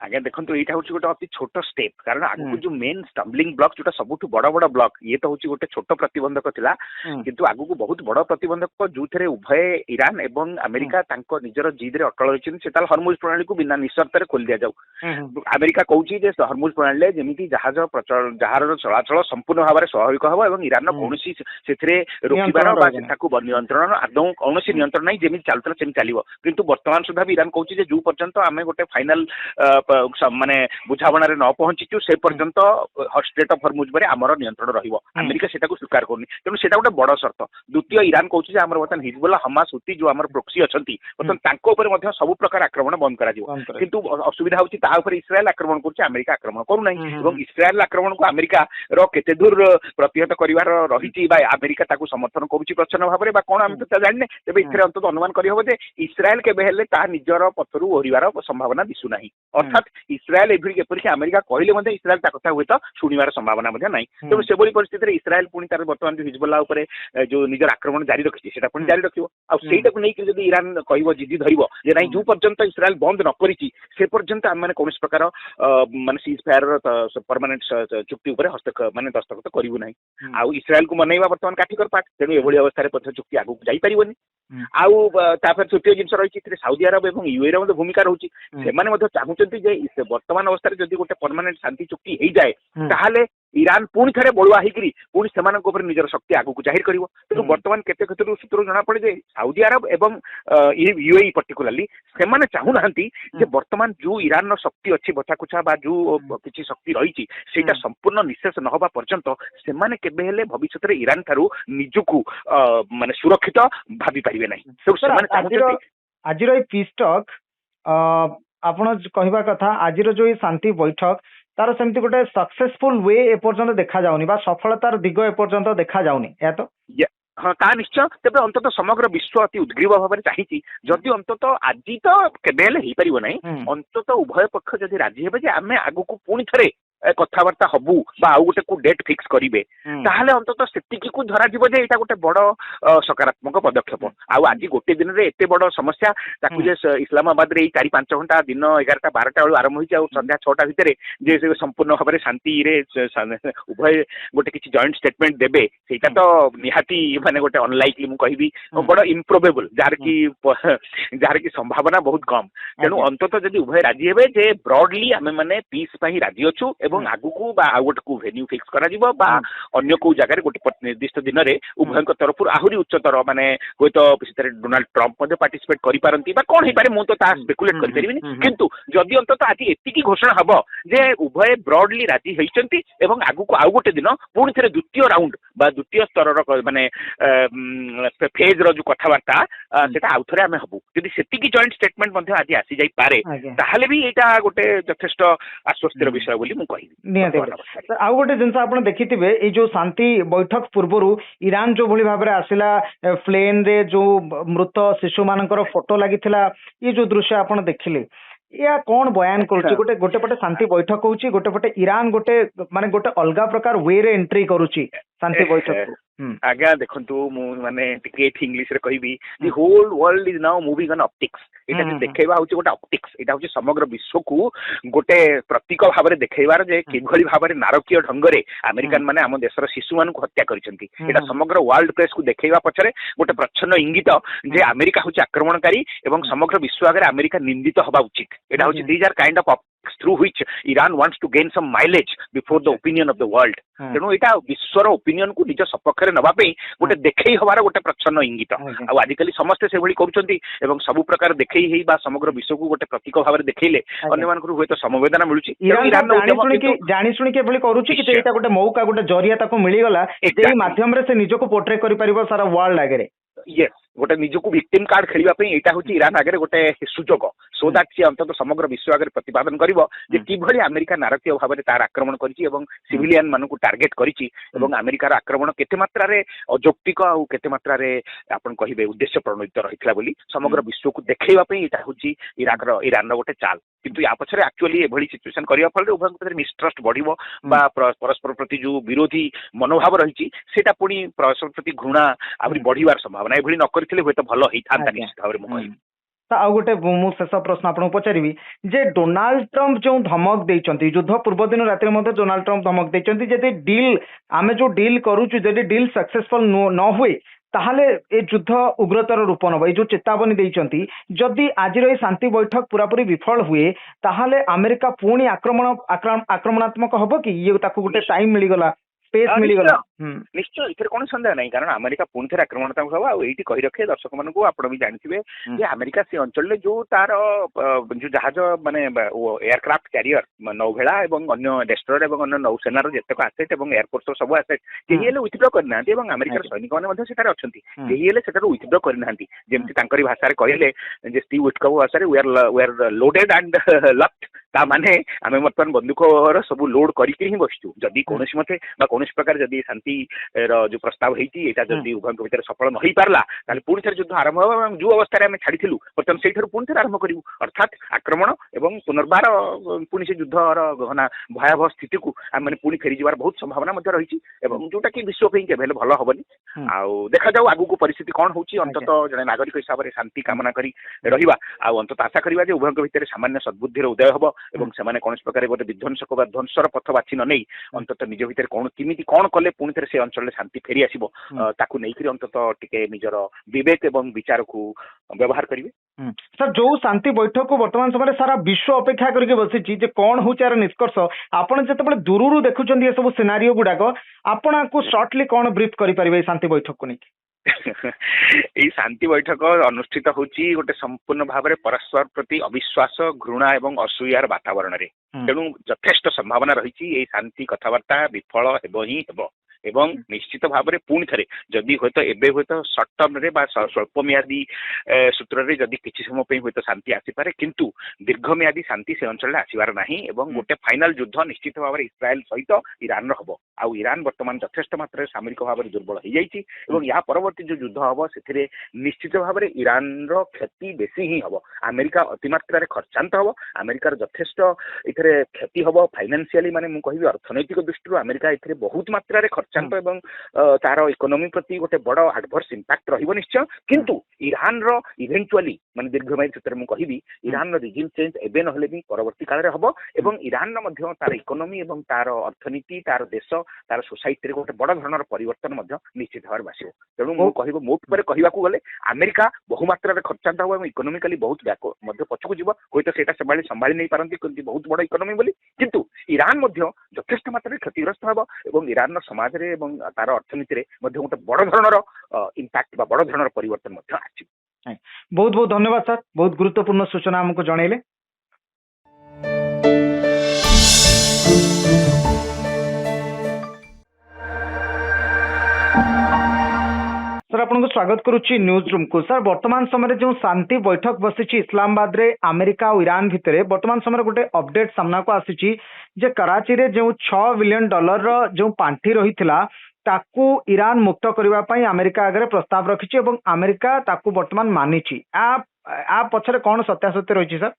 आज्ञा देखो यहाँ हूँ गोटे अति छोट स्टेप कारण आगु जो मेन स्टम्बलिंग ब्लॉक जो सबुठ बड़ बड़ ब्लॉक ये तो हूँ गोटे छोट प्रतिबंधक थिला किंतु आगु को बहुत बड़ प्रतिबंधक जो थे उभय ईरान एवं अमेरिका निजर जिद रे अटल रही से हरमुज प्रणाली को बिना निशर्त खोल दि जाऊ। अमेरिका कहूँ हरमुज प्रणाली जमी जहाज जहाज चलाचल संपूर्ण भाव में स्वाभाविक हम और ईरान कौन से रोकबार नियंत्रण आदौ कौन नियंत्रण नहीं जमी चलता सेम चलो किंतु वर्तमान सुधा भी ईरान कहूँ जो पर्यंत आम गोटे फाइनाल माने बुझावणार न पहुंचीचु से पर्यंत स्ट्रेट ऑफ हरमुज पर आमर नियंत्रण रहिबो अमेरिका सेटा को स्वीकार करनी तेणु सेटा गोटे बड़ शर्त। द्वितीय ईरान कहूँ आमर बर्तमान हिजबुल्ला हमास हुती जो आमर प्रोक्सी अछंती बर्तमान तांको ऊपर मध्ये सब प्रकार आक्रमण बंद करा दिबो किंतु असुविधा होची ता ऊपर इस्राएल आक्रमण करछि अमेरिका आक्रमण करू नै एवं इस्राएल आक्रमण को अमेरिका रो केते दूर प्रतिहत करिवार रहिछि बा अमेरिका ताकू समर्थन करूछि प्रचंड भाव में बा कोन हम तो जानि नै तबे इथरे अंतत अनुमान करि होबो जे इस्राएल केबे हेले ता निजर पथरु ओरिवार संभावना दिसु नाही अर्थात ଅର୍ଥାତ୍ ଇସ୍ରାଏଲ ଏପରିକି ଆମେରିକା କହିଲେ ମଧ୍ୟ ଇସ୍ରାଏଲ ତା କଥା ହୁଏତ ଶୁଣିବାର ସମ୍ଭାବନା ମଧ୍ୟ ନାହିଁ। ତେଣୁ ସେଭଳି ପରିସ୍ଥିତିରେ ଇସ୍ରାଏଲ ପୁଣି ତାର ବର୍ତ୍ତମାନ ଯୋଉ ହିଜବୁଲ୍ଲା ଉପରେ ଯୋଉ ନିଜର ଆକ୍ରମଣ ଜାରି ରଖିଛି ସେଟା ପୁଣି ଜାରି ରଖିବ। ଆଉ ସେଇଟାକୁ ନେଇକି ଯଦି ଇରାନ କହିବ ଜିଦି ଧରିବ ଯେ ନାଇଁ ଯୋଉ ପର୍ଯ୍ୟନ୍ତ ଇସ୍ରାଏଲ ବନ୍ଦ ନ କରିଛି ସେ ପର୍ଯ୍ୟନ୍ତ ଆମେ କୌଣସି ପ୍ରକାର ମାନେ ସିଜ୍ ଫାୟାର ପରମାନେଣ୍ଟ ଚୁକ୍ତି ଉପରେ ମାନେ ଦସ୍ତଖତ କରିବୁ ନାହିଁ। ଆଉ ଇସ୍ରାଏଲକୁ ମନେଇବା ବର୍ତ୍ତମାନ କାଠିକର ପାଠ। ତେଣୁ ଏଭଳି ଅବସ୍ଥାରେ ମଧ୍ୟ ଚୁକ୍ତି ଆଗକୁ ଯାଇପାରିବନି। ଆଉ ତାପରେ ତୃତୀୟ ଜିନିଷ ରହିଛି ଏଥିରେ ସାଉଦି ଆରବ ଏବଂ ୟୁଏର ମଧ୍ୟ ଭୂମିକା ରହୁଛି। ସେମାନେ ମଧ୍ୟ ଚାହୁଁଛନ୍ତି ଯେ ବର୍ତ୍ତମାନ ଅବସ୍ଥାରେ ଯଦି ଗୋଟେ ପରମାନେଣ୍ଟ ଶାନ୍ତି ଚୁକ୍ତି ହେଇଯାଏ ତାହେଲେ ଇରାନ ପୁଣି ଥରେ ବଳୁଆ ହେଇକିରି ପୁଣି ସେମାନଙ୍କ ଉପରେ ନିଜର ଶକ୍ତି ଆଗକୁ ଜାହିର କରିବ। ତେଣୁ ବର୍ତ୍ତମାନ କେତେ କ୍ଷେତ୍ରରୁ ସୂତ୍ରରୁ ଜଣାପଡେ ଯେ ସାଉଦି ଆରବ ଏବଂ ୟୁଏଇ ପର୍ଟିକୁଲାରଲି ସେମାନେ ଚାହୁଁନାହାନ୍ତି ଯେ ବର୍ତ୍ତମାନ ଯୋଉ ଇରାନର ଶକ୍ତି ଅଛି ବଛାକୁଛା ବା ଯୋଉ କିଛି ଶକ୍ତି ରହିଛି ସେଇଟା ସମ୍ପୂର୍ଣ୍ଣ ନିଃଶେଷ ନ ହେବା ପର୍ଯ୍ୟନ୍ତ ସେମାନେ କେବେ ହେଲେ ଭବିଷ୍ୟତରେ ଇରାନ ଠାରୁ ନିଜକୁ ମାନେ ସୁରକ୍ଷିତ ଭାବି ପାରିବେ ନାହିଁ। ତେଣୁ ସେମାନେ ଚାହୁଁଛନ୍ତି ଆଜିର ଏଇ ପିସ୍ ଟକ୍ ଆପଣ କହିବା କଥା ଆଜିର ଯୋଉ ଶାନ୍ତି ବୈଠକ ତାର ସେମିତି ଗୋଟେ ସକ୍ସେସଫୁଲ ୱେ ଏପର୍ଯ୍ୟନ୍ତ ଦେଖାଯାଉନି ବା ସଫଳତାର ଦିଗ ଏପର୍ଯ୍ୟନ୍ତ ଦେଖାଯାଉନି। ଏହା ତ ହଁ ତା ନିଶ୍ଚୟ। ତେବେ ଅନ୍ତତଃ ସମଗ୍ର ବିଶ୍ୱ ଅତି ଉଦ୍ଗ୍ରୀବ ଭାବରେ ଚାହିଁଛି ଯଦି ଅନ୍ତତଃ ଆଜି ତ କେବେ ହେଲେ ହେଇପାରିବ ନାହିଁ, ଅନ୍ତତଃ ଉଭୟ ପକ୍ଷ ଯଦି ରାଜି ହେବେ ଯେ ଆମେ ଆଗକୁ ପୁଣି ଥରେ କଥାବାର୍ତ୍ତା ହବୁ ବା ଆଉ ଗୋଟେ ଡେଟ୍ ଫିକ୍ସ କରିବେ ତାହେଲେ ଅନ୍ତତଃ ସେତିକିକୁ ଧରାଯିବ ଯେ ଏଇଟା ଗୋଟେ ବଡ ସକାରାତ୍ମକ ପଦକ୍ଷେପ। ଆଉ ଆଜି ଗୋଟେ ଦିନରେ ଏତେ ବଡ ସମସ୍ୟା ତାକୁ ଯେ ଇସଲାମାବାଦରେ ଏଇ 4-5 ଘଣ୍ଟା ଦିନ 11ଟା 12ଟା ବେଳୁ ଆରମ୍ଭ ହେଇଛି ଆଉ ସନ୍ଧ୍ୟା 6ଟା ଭିତରେ ଯେ ସମ୍ପୂର୍ଣ୍ଣ ଭାବରେ ଶାନ୍ତିରେ ଉଭୟ ଗୋଟେ କିଛି ଜଏଣ୍ଟ ଷ୍ଟେଟମେଣ୍ଟ ଦେବେ ସେଇଟା ତ ନିହାତି ମାନେ ଗୋଟେ ଅନଲାଇକଲି ମୁଁ କହିବି ବଡ ଇମ୍ପ୍ରୋବେବଲ ଯାହାର କି ସମ୍ଭାବନା ବହୁତ କମ। ତେଣୁ ଅନ୍ତତଃ ଯଦି ଉଭୟ ରାଜି ହେବେ ଯେ ବ୍ରଡଲି ଆମେ ମାନେ ପିସ୍ ପାଇଁ ରାଜି ଅଛୁ ଏବଂ ଆଗକୁ ବା ଆଉ ଗୋଟେ ଭେନ୍ୟୁ ଫିକ୍ସ କରାଯିବ ବା ଅନ୍ୟ କୋଉ ଜାଗାରେ ଗୋଟେ ନିର୍ଦ୍ଦିଷ୍ଟ ଦିନରେ ଉଭୟଙ୍କ ତରଫରୁ ଆହୁରି ଉଚ୍ଚତର ମାନେ ହୁଏତ ସେଥିରେ ଡୋନାଲ୍ଡ ଟ୍ରମ୍ପ ମଧ୍ୟ ପାର୍ଟିସିପେଟ କରିପାରନ୍ତି ବା କଣ ହେଇପାରେ ମୁଁ ତ ତାହା ସ୍ପେକୁଲେଟ କରିପାରିବିନି। କିନ୍ତୁ ଯଦି ଅନ୍ତତଃ ଆଜି ଏତିକି ଘୋଷଣା ହବ ଯେ ଉଭୟ ବ୍ରଡଲି ରାଜି ହେଇଛନ୍ତି ଏବଂ ଆଗକୁ ଆଉ ଗୋଟେ ଦିନ ପୁଣି ଥରେ ଦ୍ୱିତୀୟ ରାଉଣ୍ଡ ବା ଦ୍ୱିତୀୟ ସ୍ତରର ମାନେ ଫେଜ ର ଯୋଉ କଥାବାର୍ତ୍ତା ସେଟା ଆଉ ଥରେ ଆମେ ହବୁ ଯଦି ସେତିକି ଜଏଣ୍ଟ ଷ୍ଟେଟମେଣ୍ଟ ମଧ୍ୟ ଆଜି ଆସି ଯାଇପାରେ ତାହେଲେ ବି ଏଇଟା ଗୋଟେ ଯଥେଷ୍ଟ ଆଶ୍ୱସ୍ତିର ବିଷୟ ବୋଲି ମୁଁ କହିବି। ଆଉ ଗୋଟେ ଜିନିଷ ଆପଣ ଦେଖିଥିବେ ଏଇ ଯୋଉ ଶାନ୍ତି ବୈଠକ ପୂର୍ବରୁ ଇରାନ ଯୋଉ ଭଳି ଭାବରେ ଆସିଲା ପ୍ଲେନ ରେ ଯୋଉ ମୃତ ଶିଶୁ ମାନଙ୍କର ଫଟୋ ଲାଗିଥିଲା ଏ ଯୋଉ ଦୃଶ୍ୟ ଆପଣ ଦେଖିଲେ ଏହା କଣ ବୟାନ କରୁଛି? ଗୋଟେ ପଟେ ଶାନ୍ତି ବୈଠକ ହଉଛି ଗୋଟେ ପଟେ ଇରାନ ଗୋଟେ ଅଲଗା ପ୍ରକାର ୱେ ରେ ଏଣ୍ଟ୍ରି କରୁଛି ଶାନ୍ତି ବୈଠକ। ଆଜ୍ଞା ଦେଖନ୍ତୁ ମୁଁ ମାନେ ଟିକେ ଇଂଲିଶରେ କହିବି the whole world is now moving on optics. ଏଇଟା ଯେ ଦେଖେଇବା ହଉଛି ଗୋଟେ ଅପ୍ଟିକ୍ସ, ଏଇଟା ହଉଛି ସମଗ୍ର ବିଶ୍ୱକୁ ଗୋଟେ ପ୍ରତୀକ ଭାବରେ ଦେଖେଇବାର ଯେ କିଭଳି ଭାବରେ ନାରକୀୟ ଢଙ୍ଗରେ ଆମେରିକାନ ମାନେ ଆମ ଦେଶର ଶିଶୁମାନଙ୍କୁ ହତ୍ୟା କରିଛନ୍ତି। ଏଇଟା ସମଗ୍ର ୱାର୍ଲଡ ପ୍ରେସକୁ ଦେଖେଇବା ପଛରେ ଗୋଟେ ପ୍ରଚ୍ଛନ୍ନ ଇଙ୍ଗିତ ଯେ ଆମେରିକା ହଉଛି ଆକ୍ରମଣକାରୀ ଏବଂ ସମଗ୍ର ବିଶ୍ୱ ଆଗରେ ଆମେରିକା ନିନ୍ଦିତ ହବା ଉଚିତ। ଏଇଟା ହଉଛି these are kind of through which Iran wants to gain some mileage before the opinion of the world. ତେଣୁ ଏଇଟା ବିଶ୍ୱର ଓପିନିଅନ କୁ ନିଜ ସପକ୍ଷରେ ନବା ପାଇଁ ଗୋଟେ ଦେଖେଇ ହବାର ଗୋଟେ ପ୍ରଚ୍ଛନ୍ନ ଇଙ୍ଗିତ। ଆଉ ଆଜିକାଲି ସମସ୍ତେ ସେଭଳି କରୁଛନ୍ତି ଏବଂ ସବୁ ପ୍ରକାର ଦେଖେଇ ହେଇ ବା ସମଗ୍ର ବିଶ୍ୱକୁ ଗୋଟେ ପ୍ରତୀକ ଭାବରେ ଦେଖେଇଲେ ଅନ୍ୟମାନଙ୍କର ହୁଏତ ସମବେଦନା ମିଳୁଛି। ଜାଣି ଶୁଣିକି ଏଭଳି କରୁଛି କି ଏଇଟା ଗୋଟେ ମୌକା ଗୋଟେ ଜରିଆ ତାକୁ ମିଳିଗଲା ସେଇ ମାଧ୍ୟମରେ ସେ ନିଜକୁ ପୋର୍ଟ୍ରେ କରିପାରିବ ସାରା ୱାର୍ଲଡ ଆଗରେ। ୟେସ୍, ଗୋଟେ ନିଜକୁ ଭିକ୍ଟିମ କାର୍ଡ ଖେଳିବା ପାଇଁ ଏଇଟା ହଉଛି ଇରାନ ଆଗରେ ଗୋଟେ ସୁଯୋଗ ସୋ ଦ୍ୟାଟ୍ ସିଏ ଅନ୍ତତଃ ସମଗ୍ର ବିଶ୍ୱ ଆଗରେ ପ୍ରତିପାଦନ କରିବ ଯେ କିଭଳି ଆମେରିକା ନାରକୀୟ ଭାବରେ ତାର ଆକ୍ରମଣ କରିଛି ଏବଂ ସିଭିଲିଆନ ମାନଙ୍କୁ ଟାର୍ଗେଟ କରିଛି ଏବଂ ଆମେରିକାର ଆକ୍ରମଣ କେତେ ମାତ୍ରାରେ ଅଯୌକ୍ତିକ ଆଉ କେତେ ମାତ୍ରାରେ ଆପଣ କହିବେ ଉଦ୍ଦେଶ୍ୟ ପ୍ରଣୋଦିତ ରହିଥିଲା ବୋଲି ସମଗ୍ର ବିଶ୍ୱକୁ ଦେଖେଇବା ପାଇଁ ଏଇଟା ହଉଛି ଇରାନର ଗୋଟେ ଚାଲ। କିନ୍ତୁ ୟା ପଛରେ ଆକ୍ଚୁଆଲି ଏଭଳି ସିଚୁଏସନ କରିବା ଫଳରେ ଉଭୟଙ୍କ ଭିତରେ ମିସଟ୍ରଷ୍ଟ ବଢିବ ବା ପରସ୍ପର ପ୍ରତି ଯୋଉ ବିରୋଧୀ ମନୋଭାବ ରହିଛି ସେଇଟା ପୁଣି ପରସ୍ପର ପ୍ରତି ଘୃଣା ଆହୁରି ବଢିବାର ସମ୍ଭାବନା। ଏଭଳି ନ କରିଥିଲେ ହୁଏତ ଭଲ ହେଇଥାନ୍ତା ନିଶ୍ଚିତ ଭାବରେ ମୁଁ କହିବି। ଆଉ ଗୋଟେ ମୁଁ ଶେଷ ପ୍ରଶ୍ନ ଆପଣଙ୍କୁ ପଚାରିବି ଯେ ଡୋନାଲ୍ଡ ଟ୍ରମ୍ପ ଯୋଉ ଧମକ ଦେଇଛନ୍ତି ଯୁଦ୍ଧ ପୂର୍ବ ଦିନ ରାତିରେ ମଧ୍ୟ ଡୋନାଲ୍ଡ ଟ୍ରମ୍ପ ଧମକ ଦେଇଛନ୍ତି ଯଦି ଆମେ ଯୋଉ ଡିଲ୍ କରୁଛୁ ଯଦି ଡିଲ୍ ସକ୍ସେସଫୁଲ ନ ହୁଏ ତାହେଲେ ଏ ଯୁଦ୍ଧ ଉଗ୍ରତର ରୂପ ନବ। ଏଇ ଯୋଉ ଚେତାବନୀ ଦେଇଛନ୍ତି ଯଦି ଆଜିର ଏଇ ଶାନ୍ତି ବୈଠକ ପୁରାପୁରି ବିଫଳ ହୁଏ ତାହେଲେ ଆମେରିକା ପୁଣି ଆକ୍ରମଣାତ୍ମକ ହବ କି? ଇଏ ତାକୁ ଗୋଟେ ଟାଇମ ମିଳିଗଲା ନିଶ୍ଚୟ ଏଥିରେ କୌଣସି ସନ୍ଦେହ ନାହିଁ କାରଣ ଆମେରିକା ପୁଣି ଥରେ ଆକ୍ରମଣାତ୍ମକ ହବ। ଆଉ ଏଇଠି କହି ରଖେ ଦର୍ଶକ ମାନଙ୍କୁ ଆପଣ ବି ଜାଣିଥିବେ ଯେ ଆମେରିକା ସେ ଅଞ୍ଚଳରେ ଯୋଉ ତାର ଯୋଉ ଜାହାଜ ମାନେ ଏୟାରକ୍ରାଫ୍ଟ କ୍ୟାରିୟର ନୌଭେଳା ଏବଂ ଅନ୍ୟ ଡେଷ୍ଟ୍ରୟର ଏବଂ ଅନ୍ୟ ନୌସେନାର ଯେତେକ ଆସେଟ୍ ଏବଂ ଏୟାରଫୋର୍ସର ସବୁ ଆସେଟ୍ କେହି ହେଲେ ୱିଥଡ୍ର କରିନାହାନ୍ତି ଏବଂ ଆମେରିକାର ସୈନିକମାନେ ମଧ୍ୟ ସେଠାରେ ଅଛନ୍ତି କେହି ହେଲେ ସେଠାରୁ ୱିଥଡ୍ର କରିନାହାନ୍ତି। ଯେମିତି ତାଙ୍କରି ଭାଷାରେ କହିଲେ ଯେ ଷ୍ଟିଭ୍ ୱିଟ୍କୋଫ ଭାଷାରେ we are loaded and locked। ତା ମାନେ ଆମେ ବର୍ତ୍ତମାନ ବନ୍ଧୁକର ସବୁ ଲୋଡ କରିକି ହିଁ ବସିଛୁ। ଯଦି କୌଣସି ମତେ ବା कौन प्रकार जदि शांति जो प्रस्ताव होती है जदि उभय भितर सफल न हो पारला ताले पुणी थे युद्ध आरंभ हो जो अवस्था आम छाड़ी बर्तमान से पुणी थे आरंभ करूँ अर्थात आक्रमण एवं पुनर्बार पुणी से युद्धर गहना भयावह स्थिति को आम मैंने पुणी फेरी जबार बहुत संभावना रही जोटा कि विश्व के भल हबनी आउ देखा जाऊ आगु को परिस्थिति कौन होची अंतत जने नागरिक हिसाब से शांति कामना करी रहिबा आ अंतत आशा करिबा जे उभय भितर सामान्य सद्बुद्धिर उदय हबो एवं सेमाने कौन प्रकार गोटे विध्वंसक बा ध्वंसर पथ बाछि न नै अंतत निज भितर कौन किमिति कौन कले पुणी थे से अंचल शांति फेरी आसीबो ताकू नै करी अंतत टिके निजर विवेक एवं विचार को व्यवहार करिवे। सर जो शांति बैठक को वर्तमान समय सारा विश्व अपेक्षा करके बसी जे कौन हो निष्कर्ष आपण जते दूर देखुं ये सब सिनारियो गुड़ाक आपण को शॉर्टली कौन ब्रीफ करें शांति बैठक को नहीं शांति बैठक अनुष्ठित होची गोटे संपूर्ण भाव में परस्पर प्रति अविश्वास घृणा एवं असूयार वातावरण रे तेणु यथेष्ट संभावना रही शांति कथबार्ता विफल हेबो ही हेबो एवं निश्चित भाव में पुणी थे जदि हूँ तो सर्ट टर्म रे स्वल्प मियादी सूत्र रे जदि किसी समय हूँ तो शांति आसीपे किंतु दीर्घमियादी शांति से अंचल आसबार ना एवं गोटे फाइनाल युद्ध निश्चित भाव में इस्राएल सहित ईरान हम आउ ईरान बर्तमान यथेष्ट मात्रा सामरिक भाव में दुर्बल हो जाए या परवर्ती जो युद्ध हम से निश्चित भाव में ईरान क्षति बेसी ही हम अमेरिका अतिमात्रा खर्चांत हम अमेरिकार यथेष्ट इथे क्षति हम फाइनान्शियली माने मुझे कहि अर्थनैतिक दृष्टि अमेरिका इथे बहुत मात्रा खर्चांत एवं तार इकोनॉमी प्रति गोटे बड़ एडवर्स इंपैक्ट रहिबो निश्चय किंतु ईरान रो इवेंचुअली माने दीर्घमेयादी क्षेत्र में कहिबी ईरान रो रिजिम चेंज एबे नहले भी परवर्ती काल रे हबो एवं ईरान रो मध्य तार इकोनॉमी एवं तार अर्थनीति तार देश तार सोसाइटी रे गोटे बड़ धरणर परिवर्तन मध्य निश्चित भाव बासिबो तेणु मु कहिबो मोट पर कहिबाकू गले अमेरिका बहुमात्रा रे खर्चांत हबो एवं इकोनॉमिकली बहुत बैक मध्य पछकू जिवो होय तो सेटा संभाली नहीं पारंती किंतु बहुत बड़ इकोनॉमी बोली किंतु ईरान मध्य यथेष्ट मात्रा क्षतिग्रस्त हबो एवं ईरान रो समाज रे एवं तार अर्थनीति रे मध्य गोटे बड़ धरणर इंपैक्ट बा बड़ धरणर परिवर्तन मध्य आछि। बहुत बहुत धन्यवाद सर बहुत गुरुत्वपूर्ण सूचना हमको जणैले। सर आपको स्वागत करुच्ची न्यूज रूम को। सर वर्तमान समय जो शांति बैठक बसी इस्लामाबाद रे अमेरिका और ईरान भितर वर्तमान समय गोटे अपडेट सामना को आसी जे कराची रे जो $6 बिलियन जो पांठी रही ताकू ईरान मुक्त करने अमेरिका आगे प्रस्ताव रखी अमेरिका ताकू वर्तमान मानी आ पछरे कौन सत्यासत्य रही सर?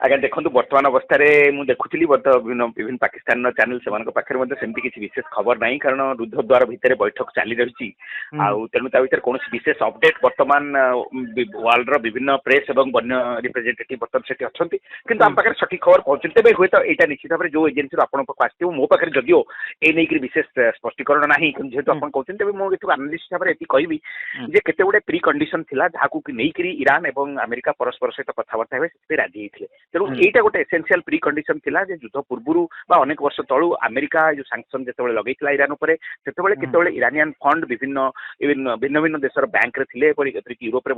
आगे देखो बर्तमान अवस्था मुझे देखुली विभिन्न पाकिस्तान चैनल से पाखे सेमती किसी विशेष खबर ना कारण रुद्ध द्वार भितर बैठक चली रही तेणु ता कौन विशेष अपडेट बर्तमान वर्ल्ड विभिन्न प्रेस और वन्य रिप्रेजेंटेटिव बर्तमान से अच्छा कि आम पाखे सठिक खबर पहुंचे तेज हुए तो यहाँ निश्चित भाव में जो एजेन्सी आपण आसो मो पाखे जदिओ ए नहीं विशेष स्पष्टीकरण ना जेहतु आप कहते तेज मुझे आनालिस्ट हिसाब से कहबी जे केते गुडे प्री कंडीशन थिला जहां नहीं ईरान और अमेरिका परस्पर सहित कथबार्ता हुए राजी होते तेणु यहीटा गोटे एसेंशियल प्री कंडीशन थिला जे युद्ध पूर्व अनेक वर्ष तलू अमेरिका जो सांक्शन जो लगे ईरान उपर से इरानियन फंड विभिन्न भिन्न भिन्न देशर बैंक रे यूरोप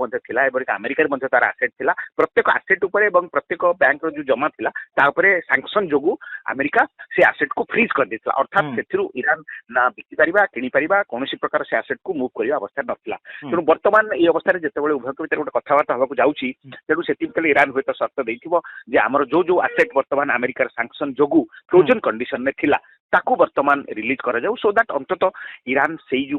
अमेरिका तार आसेट थिला प्रत्येक आसेट उपर प्रत्येक बैंक जो जमा थिला सांक्शन जो अमेरिका से आसेट को फ्रीज कर देथिला अर्थात से ईरान ना बिकी पारिबा किनी पारिबा कौन प्रकार से आसेट को मूव करबा अवस्था नथिला तेणु वर्तमान ये अवस्था जिते उभय भितर गोटे कथबार्ता होगा जाऊँगी तेणु से ईरान हुए तो शर्त देथिबो जे हमर जो आसेट वर्तमान अमेरिकार सांक्शन जो फ्रोजन कंडीशन में थिला ताकू वर्तमान रिलीज करा जाऊ सो दैट अंतत ईरान से जो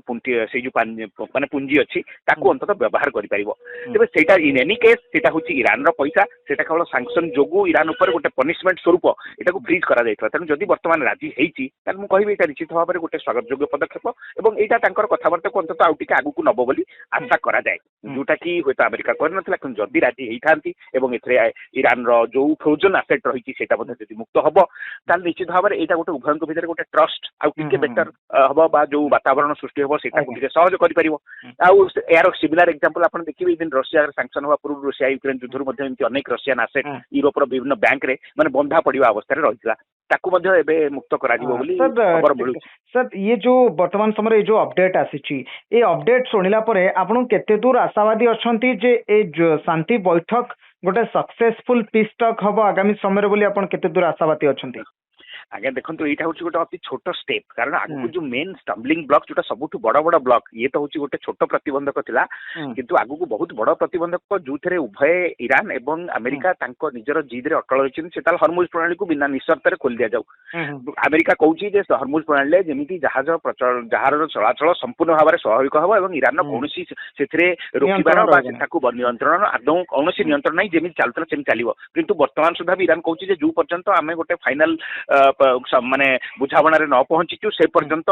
माने पुंजी अच्छी ताकू अंतत व्यवहार करि परिबो तेबे सेटा इन एनी केस सेटा होची ईरान रो पैसा सेटा केवल सांक्शन जोगु ईरान ऊपर गोटे पनिशमेंट स्वरूप एटा को फ्रीज करा जायथला तेनु जदि वर्तमान राजी हेची ताल मु कहिबे एटा निश्चित भाव में गोटे स्वागत योग्य पदक्षेप एवं एटा तांकर कथाबार्ता को अंतत आउटिके आगु को नबो बोली आशा करा जाय जोटा कि होय तो अमेरिका कर नथला कि जदि राजी हेई थांती एवं एथरे ईरान रो जो फ्रोजन एसेट रही सेटा मध्ये जदि मुक्त हबो ताल निश्चित भाव में एटा गोटे उभयंक भितर गोटे ट्रस्ट आउ टिके बेटर हबो बा जो वातावरण सृष्टि हबो सेटा को टिके सहज करि परिबो आउ यार सिमिलर एग्जांपल आपण देखिबे दिन रशिया सैंक्शन हुआ पूर्व रशिया यूक्रेन युद्धर मध्ये एमति अनेक रशियन एसेट यूरोप रो विभिन्न बैंक रे माने बंधा पड़िबा अवस्था रे रहितला ताकू मध्ये एबे मुक्त करा दिबो बोली खबर मिलु। सर ये जो वर्तमान समय जो अपडेट आसीची ए अपडेट सुनिला परे आपण केते दूर आशावादी अछंती जे ए शांति बैठक गोटे सक्सेसफुल पीस टॉक हबो आगामी समय रे बोली आपण केते दूर आशावादी अछंती? ଆଜ୍ଞା ଦେଖନ୍ତୁ ଏଇଟା ହଉଛି ଗୋଟେ ଅତି ଛୋଟ ଷ୍ଟେପ୍ କାରଣ ଆଗକୁ ଯୋଉ ମେନ୍ ଷ୍ଟମ୍ବଲିଂ ବ୍ଲକ୍ ଯୋଉଟା ସବୁଠୁ ବଡ ବଡ ବ୍ଲକ୍ ଇଏ ତ ହଉଛି ଗୋଟେ ଛୋଟ ପ୍ରତିବନ୍ଧକ ଥିଲା କିନ୍ତୁ ଆଗକୁ ବହୁତ ବଡ ପ୍ରତିବନ୍ଧକ ଯୋଉଥିରେ ଉଭୟ ଇରାନ ଏବଂ ଆମେରିକା ତାଙ୍କ ନିଜର ଜିଦରେ ଅଟଳ ରହିଛନ୍ତି ସେ ତାହେଲେ ହରମୁଜ ପ୍ରଣାଳୀକୁ ବିନା ନିସର୍ତ୍ତରେ ଖୋଲି ଦିଆଯାଉ। ଆମେରିକା କହୁଛି ଯେ ହରମୁଜ ପ୍ରଣାଳୀରେ ଯେମିତି ଜାହାଜର ଚଳାଚଳ ସମ୍ପୂର୍ଣ୍ଣ ଭାବରେ ସ୍ୱାଭାବିକ ହେବ ଏବଂ ଇରାନର କୌଣସି ସେଥିରେ ରୋକିବାର ବା ସେଠାକୁ ନିୟନ୍ତ୍ରଣ ଆଦୌ କୌଣସି ନିୟନ୍ତ୍ରଣ ନାହିଁ ଯେମିତି ଚାଲୁଥିଲା ସେମିତି ଚାଲିବ କିନ୍ତୁ ବର୍ତ୍ତମାନ ସୁଦ୍ଧା ବି ଇରାନ କହୁଛି ଯେ ଯୋଉ ପର୍ଯ୍ୟନ୍ତ ଆମେ ଗୋଟେ ଫାଇନାଲ ମାନେ ବୁଝାମଣାରେ ନ ପହଞ୍ଚିଛୁ ସେ ପର୍ଯ୍ୟନ୍ତ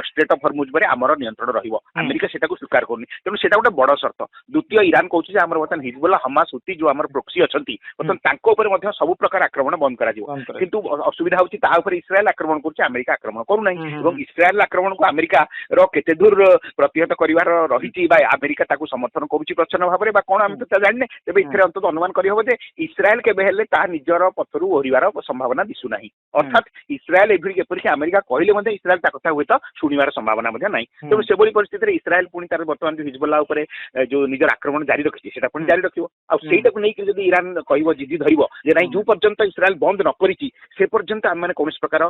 ଷ୍ଟ୍ରେଟ୍ ଅଫ୍ ହରମୁଜ ଉପରେ ଆମର ନିୟନ୍ତ୍ରଣ ରହିବ। ଆମେରିକା ସେଟାକୁ ସ୍ୱୀକାର କରୁନି ତେଣୁ ସେଟା ଗୋଟେ ବଡ ସର୍ତ୍ତ। ଦ୍ୱିତୀୟ ଇରାନ କହୁଛି ଯେ ଆମର ବର୍ତ୍ତମାନ ହିଜବୁଲ୍ଲା ହମାସ ହୁତି ଯୋଉ ଆମର ପ୍ରୋକ୍ସି ଅଛନ୍ତି ବର୍ତ୍ତମାନ ତାଙ୍କ ଉପରେ ମଧ୍ୟ ସବୁ ପ୍ରକାର ଆକ୍ରମଣ ବନ୍ଦ କରାଯିବ କିନ୍ତୁ ଅସୁବିଧା ହଉଛି ତା ଉପରେ ଇସ୍ରାଏଲ ଆକ୍ରମଣ କରୁଛି ଆମେରିକା ଆକ୍ରମଣ କରୁନାହିଁ ଏବଂ ଇସ୍ରାଏଲ ଆକ୍ରମଣକୁ ଆମେରିକାର କେତେ ଦୂର ପ୍ରତିହତ କରିବାର ରହିଛି ବା ଆମେରିକା ତାକୁ ସମର୍ଥନ କରୁଛି ପ୍ରଚ୍ଛନ୍ନ ଭାବରେ ବା କଣ ଆମେ ତ ଜାଣିନେ ତେବେ ଏଥିରେ ଅନ୍ତତଃ ଅନୁମାନ କରିହବ ଯେ ଇସ୍ରାଏଲ କେବେ ହେଲେ ତାହା ନିଜର ପଥରୁ ଓହରିବାର ସମ୍ଭାବନା ଦିଶୁନାହିଁ ଅର୍ଥାତ୍ ଇସ୍ରାଏଲ ଏପରିକି ଆମେରିକା କହିଲେ ମଧ୍ୟ ଇସ୍ରାଏଲ ତା କଥା ହୁଏତ ଶୁଣିବାର ସମ୍ଭାବନା ମଧ୍ୟ ନାହିଁ। ତେଣୁ ସେଭଳି ପରିସ୍ଥିତିରେ ଇସ୍ରାଏଲ ପୁଣି ତାର ବର୍ତ୍ତମାନ ଯୋଉ ହିଜବୁଲ୍ଲା ଉପରେ ଯୋଉ ନିଜର ଆକ୍ରମଣ ଜାରି ରଖିଛି ସେଟା ପୁଣି ଜାରି ରଖିବ ଆଉ ସେଇଟାକୁ ନେଇକି ଯଦି ଇରାନ କହିବ ଜିଦି ଧରିବ ଯେ ନାଇଁ ଯୋଉ ପର୍ଯ୍ୟନ୍ତ ଇସ୍ରାଏଲ ବନ୍ଦ ନ କରିଛି ସେ ପର୍ଯ୍ୟନ୍ତ ଆମେ କୌଣସି ପ୍ରକାର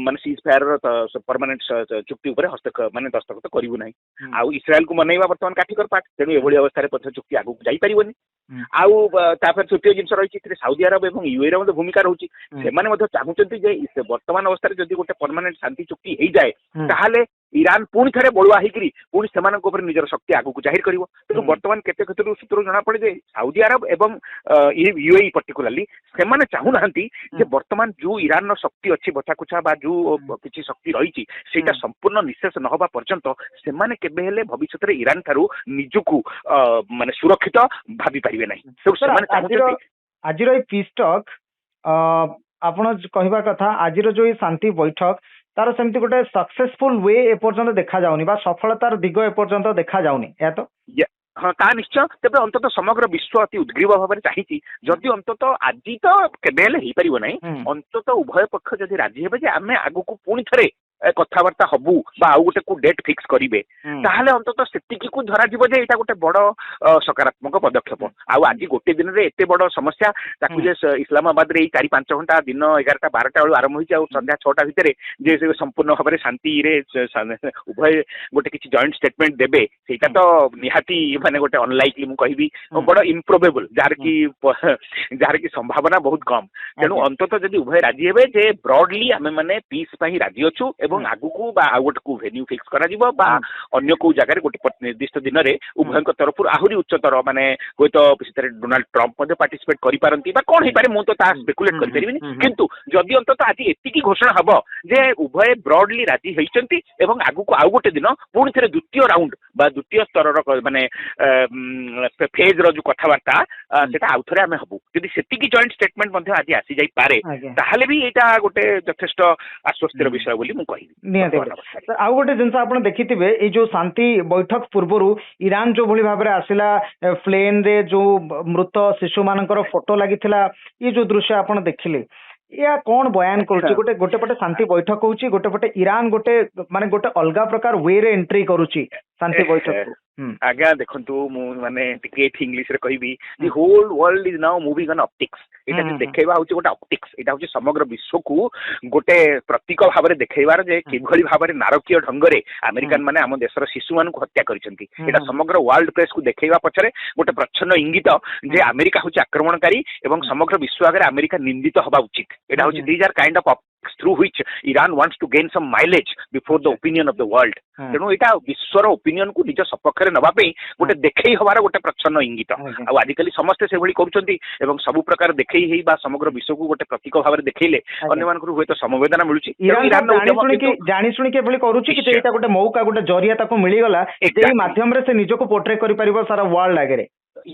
ମାନେ ସିଜ୍ ଫାୟାର ପରମାନେଣ୍ଟ ଚୁକ୍ତି ଉପରେ ମାନେ ଦସ୍ତଖତ କରିବୁ ନାହିଁ ଆଉ ଇସ୍ରାଏଲକୁ ମନେଇବା ବର୍ତ୍ତମାନ କାଠିକର ପାଠ ତେଣୁ ଏଭଳି ଅବସ୍ଥାରେ ମଧ୍ୟ ଚୁକ୍ତି ଆଗକୁ ଯାଇପାରିବନି। ଆଉ ତାପରେ ତୃତୀୟ ଜିନିଷ ରହିଛି ଏଥିରେ ସାଉଦି ଆରବ ଏବଂ ୟୁଏର ମଧ୍ୟ ଭୂମିକା ରହୁଛି ସେମାନେ ମଧ୍ୟ ଚାହୁଁଛନ୍ତି ଯେ ବର୍ତ୍ତମାନ ଅବସ୍ଥାରେ ଯଦି ଗୋଟେ ପରମାନେଣ୍ଟ ଶାନ୍ତି ଚୁକ୍ତି ହେଇଯାଏ ତାହେଲେ ଇରାନ ପୁଣି ଥରେ ବଳୁଆ ହେଇକିରି ପୁଣି ସେମାନଙ୍କ ଉପରେ ନିଜର ଶକ୍ତି ଆଗକୁ ଜାହିର କରିବ। ତେଣୁ ବର୍ତ୍ତମାନ କେତେ କ୍ଷେତ୍ରରୁ ସୂତ୍ରରୁ ଜଣାପଡେ ଯେ ସାଉଦି ଆରବ ଏବଂ ୟୁଏଇ ପର୍ଟିକୁଲାରଲି ସେମାନେ ଚାହୁଁନାହାନ୍ତି ଯେ ବର୍ତ୍ତମାନ ଯୋଉ ଇରାନର ଶକ୍ତି ଅଛି ବଛାକୁଛା ବା ଯୋଉ କିଛି ଶକ୍ତି ରହିଛି ସେଇଟା ସମ୍ପୂର୍ଣ୍ଣ ନିଃଶେଷ ନ ହେବା ପର୍ଯ୍ୟନ୍ତ ସେମାନେ କେବେ ହେଲେ ଭବିଷ୍ୟତରେ ଇରାନ ଠାରୁ ନିଜକୁ ମାନେ ସୁରକ୍ଷିତ ଭାବି ପାରିବେ ନାହିଁ। ସେମାନେ ଚାହୁଁଛନ୍ତି ଆଜିର ଏଇ ପିସ୍ ଟକ୍ ଆପଣ କହିବା କଥା ଆଜିର ଯୋଉ ଶାନ୍ତି ବୈଠକ ତାର ସେମିତି ଗୋଟେ ସକ୍ସେସଫୁଲ ୱେ ଏପର୍ଯ୍ୟନ୍ତ ଦେଖାଯାଉନି ବା ସଫଳତାର ଦିଗ ଏପର୍ଯ୍ୟନ୍ତ ଦେଖାଯାଉନି ଏହା ତ ହଁ ତା ନିଶ୍ଚୟ ତେବେ ଅନ୍ତତଃ ସମଗ୍ର ବିଶ୍ୱ ଅତି ଉଦ୍ଗ୍ରୀବ ଭାବରେ ଚାହିଁଛି ଯଦି ଅନ୍ତତଃ ଆଜି ତ କେବେ ହେଲେ ହେଇପାରିବ ନାହିଁ ଅନ୍ତତଃ ଉଭୟ ପକ୍ଷ ଯଦି ରାଜି ହେବେ ଯେ ଆମେ ଆଗକୁ ପୁଣି ଥରେ କଥାବାର୍ତ୍ତା ହବୁ ବା ଆଉ ଗୋଟେ ଡେଟ୍ ଫିକ୍ସ କରିବେ ତାହେଲେ ଅନ୍ତତଃ ସେତିକିକୁ ଧରାଯିବ ଯେ ଏଇଟା ଗୋଟେ ବଡ ସକାରାତ୍ମକ ପଦକ୍ଷେପ। ଆଉ ଆଜି ଗୋଟେ ଦିନରେ ଏତେ ବଡ ସମସ୍ୟା ତାକୁ ଯେ ଇସଲାମାବାଦରେ ଏଇ 4-5 ଘଣ୍ଟା ଦିନ 11ଟା 12ଟା ବେଳୁ ଆରମ୍ଭ ହେଇଛି ଆଉ ସନ୍ଧ୍ୟା 6ଟା ଭିତରେ ଯେ ସମ୍ପୂର୍ଣ୍ଣ ଭାବରେ ଶାନ୍ତିରେ ଉଭୟ ଗୋଟେ କିଛି ଜଏଣ୍ଟ ଷ୍ଟେଟମେଣ୍ଟ ଦେବେ ସେଇଟା ତ ନିହାତି ମାନେ ଗୋଟେ ଅନଲାଇକଲି ମୁଁ କହିବି ବଡ ଇମ୍ପ୍ରୋବେବଲ ଯାହାର କି ସମ୍ଭାବନା ବହୁତ କମ୍। ତେଣୁ ଅନ୍ତତଃ ଯଦି ଉଭୟ ରାଜି ହେବେ ଯେ ବ୍ରଡଲି ଆମେ ମାନେ ପିସ୍ ପାଇଁ ରାଜି ଅଛୁ ଏବଂ ଆଗକୁ ବା ଆଉ ଗୋଟେ ଭେନ୍ୟୁ ଫିକ୍ସ କରାଯିବ ବା ଅନ୍ୟ କୋଉ ଜାଗାରେ ଗୋଟେ ନିର୍ଦ୍ଦିଷ୍ଟ ଦିନରେ ଉଭୟଙ୍କ ତରଫରୁ ଆହୁରି ଉଚ୍ଚତର ମାନେ ହୁଏତ ସେଥିରେ ଡୋନାଲ୍ଡ ଟ୍ରମ୍ପ ମଧ୍ୟ ପାର୍ଟିସିପେଟ କରିପାରନ୍ତି ବା କଣ ହେଇପାରେ ମୁଁ ତ ତାହା ସ୍ପେକୁଲେଟ କରିପାରିବିନି କିନ୍ତୁ ଯଦି ଅନ୍ତତଃ ଆଜି ଏତିକି ଘୋଷଣା ହବ ଯେ ଉଭୟ ବ୍ରଡଲି ରାଜି ହେଇଛନ୍ତି ଏବଂ ଆଗକୁ ଆଉ ଗୋଟେ ଦିନ ପୁଣି ଥରେ ଦ୍ୱିତୀୟ ରାଉଣ୍ଡ ବା ଦ୍ୱିତୀୟ ସ୍ତରର ମାନେ ଫେଜ ର ଯୋଉ କଥାବାର୍ତ୍ତା ସେଟା ଆଉ ଥରେ ଆମେ ହବୁ ଯଦି ସେତିକି ଜଏଣ୍ଟ ଷ୍ଟେଟମେଣ୍ଟ ମଧ୍ୟ ଆଜି ଆସିଯାଇପାରେ ତାହେଲେ ବି ଏଇଟା ଗୋଟେ ଯଥେଷ୍ଟ ଆଶ୍ୱସ୍ତିର ବିଷୟ ବୋଲି ମୁଁ ନିହାତି ଆଉ ଗୋଟେ ଜିନିଷ ଆପଣ ଦେଖିଥିବେ ଏଇ ଯୋଉ ଶାନ୍ତି ବୈଠକ ପୂର୍ବରୁ ଇରାନ ଯୋଉ ଭଳି ଭାବରେ ଆସିଲା ପ୍ଲେନ ରେ ଯୋଉ ମୃତ ଶିଶୁ ମାନଙ୍କର ଫଟୋ ଲାଗିଥିଲା ଏ ଯୋଉ ଦୃଶ୍ୟ ଆପଣ ଦେଖିଲେ ଏହା କଣ ବୟାନ କରୁଛି ଗୋଟେ ପଟେ ଶାନ୍ତି ବୈଠକ ହଉଛି ଗୋଟେ ପଟେ ଇରାନ ଗୋଟେ ମାନେ ଗୋଟେ ଅଲଗା ପ୍ରକାର ୱେ ରେ ଏଣ୍ଟ୍ରି କରୁଛି ଶାନ୍ତି ବୈଠକ। ଆଜ୍ଞା ଦେଖନ୍ତୁ ମୁଁ ମାନେ ଟିକେ ଏଠି ଇଂଲିଶରେ କହିବି the whole world is now moving on optics ଏଇଟା ଯୋଉ ଦେଖେଇବା ହଉଛି ଗୋଟେ ଅପ୍ଟିକ୍ସ ଏଇଟା ହଉଛି ସମଗ୍ର ବିଶ୍ୱକୁ ଗୋଟେ ପ୍ରତୀକ ଭାବରେ ଦେଖେଇବାର ଯେ କିଭଳି ଭାବରେ ନାରକୀୟ ଢଙ୍ଗରେ ଆମେରିକାନ ମାନେ ଆମ ଦେଶର ଶିଶୁମାନଙ୍କୁ ହତ୍ୟା କରିଛନ୍ତି ଏଇଟା ସମଗ୍ର ୱାର୍ଲଡ ପ୍ରେସକୁ ଦେଖେଇବା ପଛରେ ଗୋଟେ ପ୍ରଚ୍ଛନ୍ନ ଇଙ୍ଗିତ ଯେ ଆମେରିକା ହଉଛି ଆକ୍ରମଣକାରୀ ଏବଂ ସମଗ୍ର ବିଶ୍ୱ ଆଗରେ ଆମେରିକା ନିନ୍ଦିତ ହବା ଉଚିତ। ଏଇଟା ହଉଛି these are kind of through which Iran wants to gain some mileage before the opinion of the world. ତେଣୁ ଏଇଟା ବିଶ୍ୱର ଓପିନିଅନ କୁ ନିଜ ସପକ୍ଷରେ ନେବା ପାଇଁ ଗୋଟେ ଦେଖେଇ ହବାର ଗୋଟେ ପ୍ରଚ୍ଛନ୍ନ ଇଙ୍ଗିତ ଆଉ ଆଜିକାଲି ସମସ୍ତେ ସେଭଳି କରୁଛନ୍ତି ଏବଂ ସବୁ ପ୍ରକାର ଦେଖେଇ ହେଇ ବା ସମଗ୍ର ବିଶ୍ୱକୁ ଗୋଟେ ପ୍ରତୀକ ଭାବରେ ଦେଖେଇଲେ ଅନ୍ୟମାନଙ୍କୁ ହୁଏତ ସମବେଦନା ମିଳୁଛି। ଜାଣି ଶୁଣିକି ଏଭଳି କରୁଛି କି ଏଇଟା ଗୋଟେ ମୌକା ଗୋଟେ ଜରିଆ ତାକୁ ମିଳିଗଲା ଏଇ ମାଧ୍ୟମରେ ସେ ନିଜକୁ ପୋର୍ଟ୍ରେ କରିପାରିବ ସାରା ୱାର୍ଲଡ ଆଗରେ।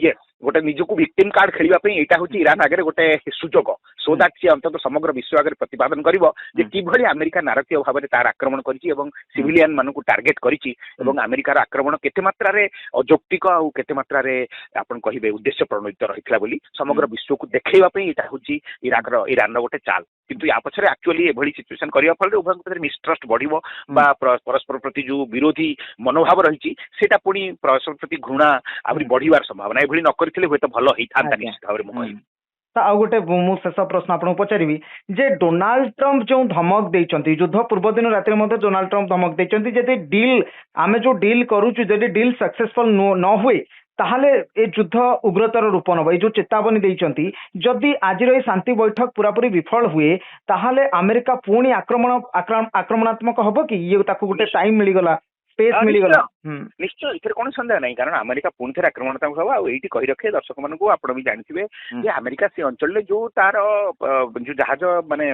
ୟେସ୍ ଗୋଟେ ନିଜକୁ ଭିକ୍ଟିମ କାର୍ଡ ଖେଳିବା ପାଇଁ ଏଇଟା ହଉଛି ଇରାନ ଆଗରେ ଗୋଟେ ସୁଯୋଗ ସୋ ଦ୍ୟାଟ୍ ସିଏ ଅନ୍ତତଃ ସମଗ୍ର ବିଶ୍ୱ ଆଗରେ ପ୍ରତିପାଦନ କରିବ ଯେ କିଭଳି ଆମେରିକା ନାରକୀୟ ଭାବରେ ତାର ଆକ୍ରମଣ କରିଛି ଏବଂ ସିଭିଲିଆନ ମାନଙ୍କୁ ଟାର୍ଗେଟ କରିଛି ଏବଂ ଆମେରିକାର ଆକ୍ରମଣ କେତେ ମାତ୍ରାରେ ଅଯୌକ୍ତିକ ଆଉ କେତେ ମାତ୍ରାରେ ଆପଣ କହିବେ ଉଦ୍ଦେଶ୍ୟ ପ୍ରଣୋଦିତ ରହିଥିଲା ବୋଲି ସମଗ୍ର ବିଶ୍ୱକୁ ଦେଖେଇବା ପାଇଁ ଏଇଟା ହଉଛି ଇରାନର ଗୋଟେ ଚାଲ। କିନ୍ତୁ ୟା ପଛରେ ଆକ୍ଚୁଆଲି ଏଭଳି ସିଚୁଏସନ କରିବା ଫଳରେ ଉଭୟଙ୍କ ଭିତରେ ମିସଟ୍ରଷ୍ଟ ବଢିବ ବା ପରସ୍ପର ପ୍ରତି ଯୋଉ ବିରୋଧୀ ମନୋଭାବ ରହିଛି ସେଇଟା ପୁଣି ପରସ୍ପର ପ୍ରତି ଘୃଣା ଆହୁରି ବଢିବାର ସମ୍ଭାବନା ଏଭଳି ନ କରିଥିଲେ ହୁଏତ ଭଲ ହେଇଥାନ୍ତା ନିଶ୍ଚିତ ଭାବରେ ମୁଁ କହିବି। ଆଉ ଗୋଟେ ମୁଁ ଶେଷ ପ୍ରଶ୍ନ ଆପଣଙ୍କୁ ପଚାରିବି ଯେ ଡୋନାଲ୍ଡ ଟ୍ରମ୍ପ ଯେଉଁ ଧମକ ଦେଇଛନ୍ତି ଯୁଦ୍ଧ ପୂର୍ବ ଦିନ ରାତିରେ ମଧ୍ୟ ଡୋନାଲ୍ଡ ଟ୍ରମ୍ପ ଧମକ ଦେଇଛନ୍ତି ଯଦି ଡିଲ୍ ଆମେ ଯୋଉ ଡିଲ୍ କରୁଛୁ ଯଦି ଡିଲ୍ ସକ୍ସେସଫୁଲ ନ ହୁଏ ତାହେଲେ ଏ ଯୁଦ୍ଧ ଉଗ୍ରତର ରୂପ ନେବ ଏଇ ଯୋଉ ଚେତାବନୀ ଦେଇଛନ୍ତି ଯଦି ଆଜିର ଏଇ ଶାନ୍ତି ବୈଠକ ପୁରାପୁରି ବିଫଳ ହୁଏ ତାହେଲେ ଆମେରିକା ପୁଣି ଆକ୍ରମଣାତ୍ମକ ହବ କି ଇଏ ତାକୁ ଗୋଟେ ଟାଇମ ମିଳିଗଲା ସ୍ପେସ୍ ମିଳିଗଲା ନିଶ୍ଚୟ ଏଥିରେ କୌଣସି ସନ୍ଦେହ ନାହିଁ କାରଣ ଆମେରିକା ପୁଣି ଥରେ ଆକ୍ରମଣାତ୍ମକ ହବ ଆଉ ଏଇଠି କହି ରଖେ ଦର୍ଶକ ମାନଙ୍କୁ ଆପଣ ବି ଜାଣିଥିବେ ଯେ ଆମେରିକା ସେ ଅଞ୍ଚଳରେ ଯୋଉ ତାର ଯୋଉ ଜାହାଜ ମାନେ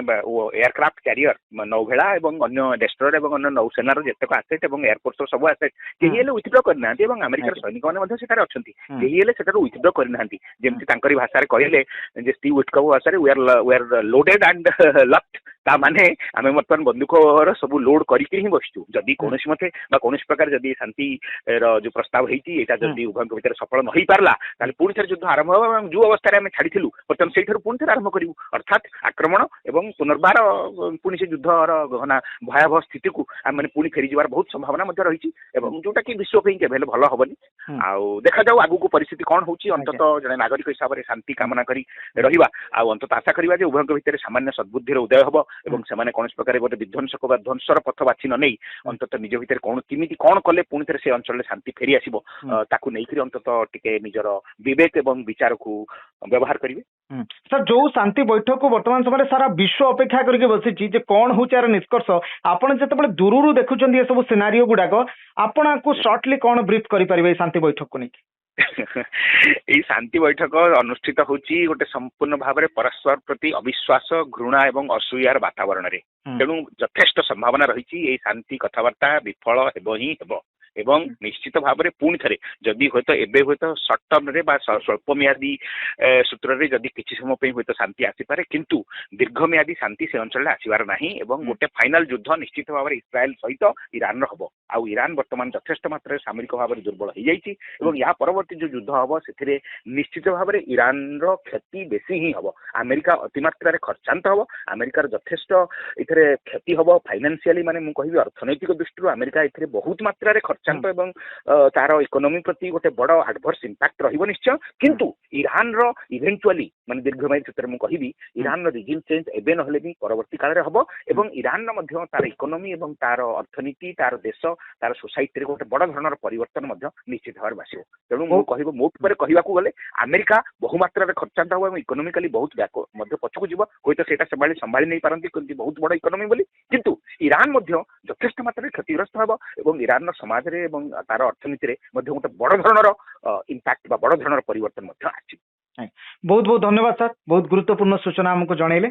ଏୟାରକ୍ରାଫ୍ଟ କ୍ୟାରିୟର ନୌଭେଳା ଏବଂ ଅନ୍ୟ ଡେଷ୍ଟ୍ରୟର ଏବଂ ଅନ୍ୟ ନୌସେନାର ଯେତେକ ଆସେଟ୍ ଏବଂ ଏୟାରଫୋର୍ସର ସବୁ ଆସେଟ୍ କେହି ହେଲେ ୱିଥଡ୍ର କରିନାହାନ୍ତି ଏବଂ ଆମେରିକାର ସୈନିକମାନେ ମଧ୍ୟ ସେଠାରେ ଅଛନ୍ତି କେହି ହେଲେ ସେଠାରୁ ୱିଥଡ୍ର କରିନାହାନ୍ତି ଯେମିତି ତାଙ୍କରି ଭାଷାରେ କହିଲେ ଯେ ଷ୍ଟିଭ୍ ୱିଟ୍କୋଭ ଭାଷାରେ we are loaded and locked ତା ମାନେ ଆମେ ବର୍ତ୍ତମାନ ବନ୍ଧୁକର ସବୁ ଲୋଡ କରିକି ହିଁ ବସିଛୁ ଯଦି କୌଣସି ମତେ ବା କୌଣସି ପ୍ରକାର ଯଦି ଶାନ୍ତିର ଯୋଉ ପ୍ରସ୍ତାବ ହେଇଛି ଏଇଟା ଯଦି ଉଭୟଙ୍କ ଭିତରେ ସଫଳ ନ ହେଇପାରିଲା ତାହେଲେ ପୁଣି ଥରେ ଯୁଦ୍ଧ ଆରମ୍ଭ ହେବ ଏବଂ ଯୋଉ ଅବସ୍ଥାରେ ଆମେ ଛାଡ଼ିଥିଲୁ ବର୍ତ୍ତମାନ ସେଇଠାରୁ ପୁଣି ଥରେ ଆରମ୍ଭ କରିବୁ ଅର୍ଥାତ୍ ଆକ୍ରମଣ ଏବଂ ପୁନର୍ବାର ପୁଣି ସେ ଯୁଦ୍ଧର ଗହନା ଭୟାବହ ସ୍ଥିତିକୁ ଆମେ ପୁଣି ଫେରିଯିବାର ବହୁତ ସମ୍ଭାବନା ମଧ୍ୟ ରହିଛି ଏବଂ ଯୋଉଟା କି ବିଶ୍ୱ ପାଇଁ କେବେ ହେଲେ ଭଲ ହବନି ଆଉ ଦେଖାଯାଉ ଆଗକୁ ପରିସ୍ଥିତି କଣ ହଉଛି ଅନ୍ତତଃ ଜଣେ ନାଗରିକ ହିସାବରେ ଶାନ୍ତି କାମନା କରି ରହିବା ଆଉ ଅନ୍ତତଃ ଆଶା କରିବା ଯେ ଉଭୟଙ୍କ ଭିତରେ ସାମାନ୍ୟ ସଦ୍ବୁଦ୍ଧିର ଉଦୟ ହବ ଏବଂ ସେମାନେ କୌଣସି ପ୍ରକାର ଗୋଟେ ବିଧ୍ୱଂସକ ବା ଧ୍ୱଂସର ପଥ ବାଛି ନ ନେଇ ଅନ୍ତତଃ ନିଜ ଭିତରେ କେମିତି କଣ କଲେ ପୁଣି ଥରେ ସେ ଅଞ୍ଚଳରେ ଶାନ୍ତି ଫେରି ଆସିବ ତାକୁ ନେଇକରି ଅନ୍ତତଃ ଟିକେ ନିଜର ବିବେକ ଏବଂ ବିଚାରକୁ ବ୍ୟବହାର କରିବେ ସାର୍ ଯୋଉ ଶାନ୍ତି ବୈଠକକୁ ବର୍ତ୍ତମାନ ସମୟରେ ସାରା ବିଶ୍ୱ ଅପେକ୍ଷା କରିକି ବସିଛି ଯେ କଣ ହଉଛି ଏହାର ନିଷ୍କର୍ଷ ଆପଣ ଯେତେବେଳେ ଦୂରରୁ ଦେଖୁଛନ୍ତି ଏସବୁ ସିନାରିଓ ଗୁଡାକ ଆପଣ ଆକୁ ସର୍ଟଲି କଣ ବ୍ରିଫ୍ କରିପାରିବେ ଏଇ ଶାନ୍ତି ବୈଠକକୁ ନେଇକି ଏଇ ଶାନ୍ତି ବୈଠକ ଅନୁଷ୍ଠିତ ହଉଛି ଗୋଟେ ସମ୍ପୂର୍ଣ୍ଣ ଭାବରେ ପରସ୍ପର ପ୍ରତି ଅବିଶ୍ୱାସ ଘୃଣା ଏବଂ ଅସୂୟାର ବାତାବରଣରେ ତେଣୁ ଯଥେଷ୍ଟ ସମ୍ଭାବନା ରହିଛି ଏଇ ଶାନ୍ତି କଥାବାର୍ତ୍ତା ବିଫଳ ହେବ ହିଁ ହେବ ଏବଂ ନିଶ୍ଚିତ ଭାବରେ ପୁଣି ଥରେ ଯଦି ହୁଏତ ଏବେ ହୁଏତ ସର୍ଟ ଟର୍ମରେ ବା ସ୍ୱଳ୍ପ ମିଆଦୀ ସୂତ୍ରରେ ଯଦି କିଛି ସମୟ ପାଇଁ ହୁଏତ ଶାନ୍ତି ଆସିପାରେ କିନ୍ତୁ ଦୀର୍ଘମିଆଦୀ ଶାନ୍ତି ସେ ଅଞ୍ଚଳରେ ଆସିବାର ନାହିଁ ଏବଂ ଗୋଟେ ଫାଇନାଲ ଯୁଦ୍ଧ ନିଶ୍ଚିତ ଭାବରେ ଇସ୍ରାଏଲ ସହିତ ଇରାନର ହବ ଆଉ ଇରାନ ବର୍ତ୍ତମାନ ଯଥେଷ୍ଟ ମାତ୍ରାରେ ସାମରିକ ଭାବରେ ଦୁର୍ବଳ ହେଇଯାଇଛି ଏବଂ ଏହା ପରବର୍ତ୍ତୀ ଯୋଉ ଯୁଦ୍ଧ ହବ ସେଥିରେ ନିଶ୍ଚିତ ଭାବରେ ଇରାନର କ୍ଷତି ବେଶୀ ହିଁ ହବ ଆମେରିକା ଅତିମାତ୍ରାରେ ଖର୍ଚ୍ଚାନ୍ତ ହବ ଆମେରିକାର ଯଥେଷ୍ଟ ଏଥିରେ କ୍ଷତି ହବ ଫାଇନାନ୍ସିଆଲି ମାନେ ମୁଁ କହିବି ଅର୍ଥନୈତିକ ଦୃଷ୍ଟିରୁ ଆମେରିକା ଏଥିରେ ବହୁତ ମାତ୍ରାରେ ଖର୍ଚ୍ଚାନ୍ତ ଏବଂ ତାର ଇକୋନୋମି ପ୍ରତି ଗୋଟେ ବଡ ଆଡଭର୍ସ ଇମ୍ପାକ୍ଟ ରହିବ ନିଶ୍ଚୟ କିନ୍ତୁ ଇରାନର ଇଭେଣ୍ଟୁଆଲି ମାନେ ଦୀର୍ଘମେୟାଦୀ ସୂତ୍ରରେ ମୁଁ କହିବି ଇରାନର ରିଜିମ୍ ଚେଞ୍ଜ ଏବେ ନହେଲେ ବି ପରବର୍ତ୍ତୀ କାଳରେ ହବ ଏବଂ ଇରାନର ମଧ୍ୟ ତାର ଇକୋନୋମି ଏବଂ ତାର ଅର୍ଥନୀତି ତାର ଦେଶ ତାର ସୋସାଇଟିରେ ଗୋଟେ ବଡ ଧରଣର ପରିବର୍ତ୍ତନ ମଧ୍ୟ ନିଶ୍ଚିତ ଭାବରେ ଆସିବ ତେଣୁ ମୁଁ କହିବ ମୋ ଉପରେ କହିବାକୁ ଗଲେ ଆମେରିକା ବହୁମାତ୍ରାରେ ଖର୍ଚ୍ଚାନ୍ତ ହବ ଏବଂ ଇକୋନୋମିକାଲି ବହୁତ ମଧ୍ୟ ପଛକୁ ଯିବ ହୁଏତ ସେଇଟା ସମ୍ଭାଳି ନେଇ ପାରନ୍ତି କିନ୍ତୁ ବହୁତ ବଡ ଇକୋନୋମି ବୋଲି କିନ୍ତୁ ଇରାନ ମଧ୍ୟ ଯଥେଷ୍ଟ ମାତ୍ରାରେ କ୍ଷତିଗ୍ରସ୍ତ ହେବ ଏବଂ ଇରାନର ସମାଜରେ ଏବଂ ତାର ଅର୍ଥନୀତିରେ ମଧ୍ୟ ଗୋଟେ ବଡ ଧରଣର ଇମ୍ପାକ୍ଟ ବା ବଡ ଧରଣର ପରିବର୍ତ୍ତନ ମଧ୍ୟ ଆସିବ ବହୁତ ବହୁତ ଧନ୍ୟବାଦ ସାର୍ ବହୁତ ଗୁରୁତ୍ୱପୂର୍ଣ୍ଣ ସୂଚନା ଆମକୁ ଜଣେଇଲେ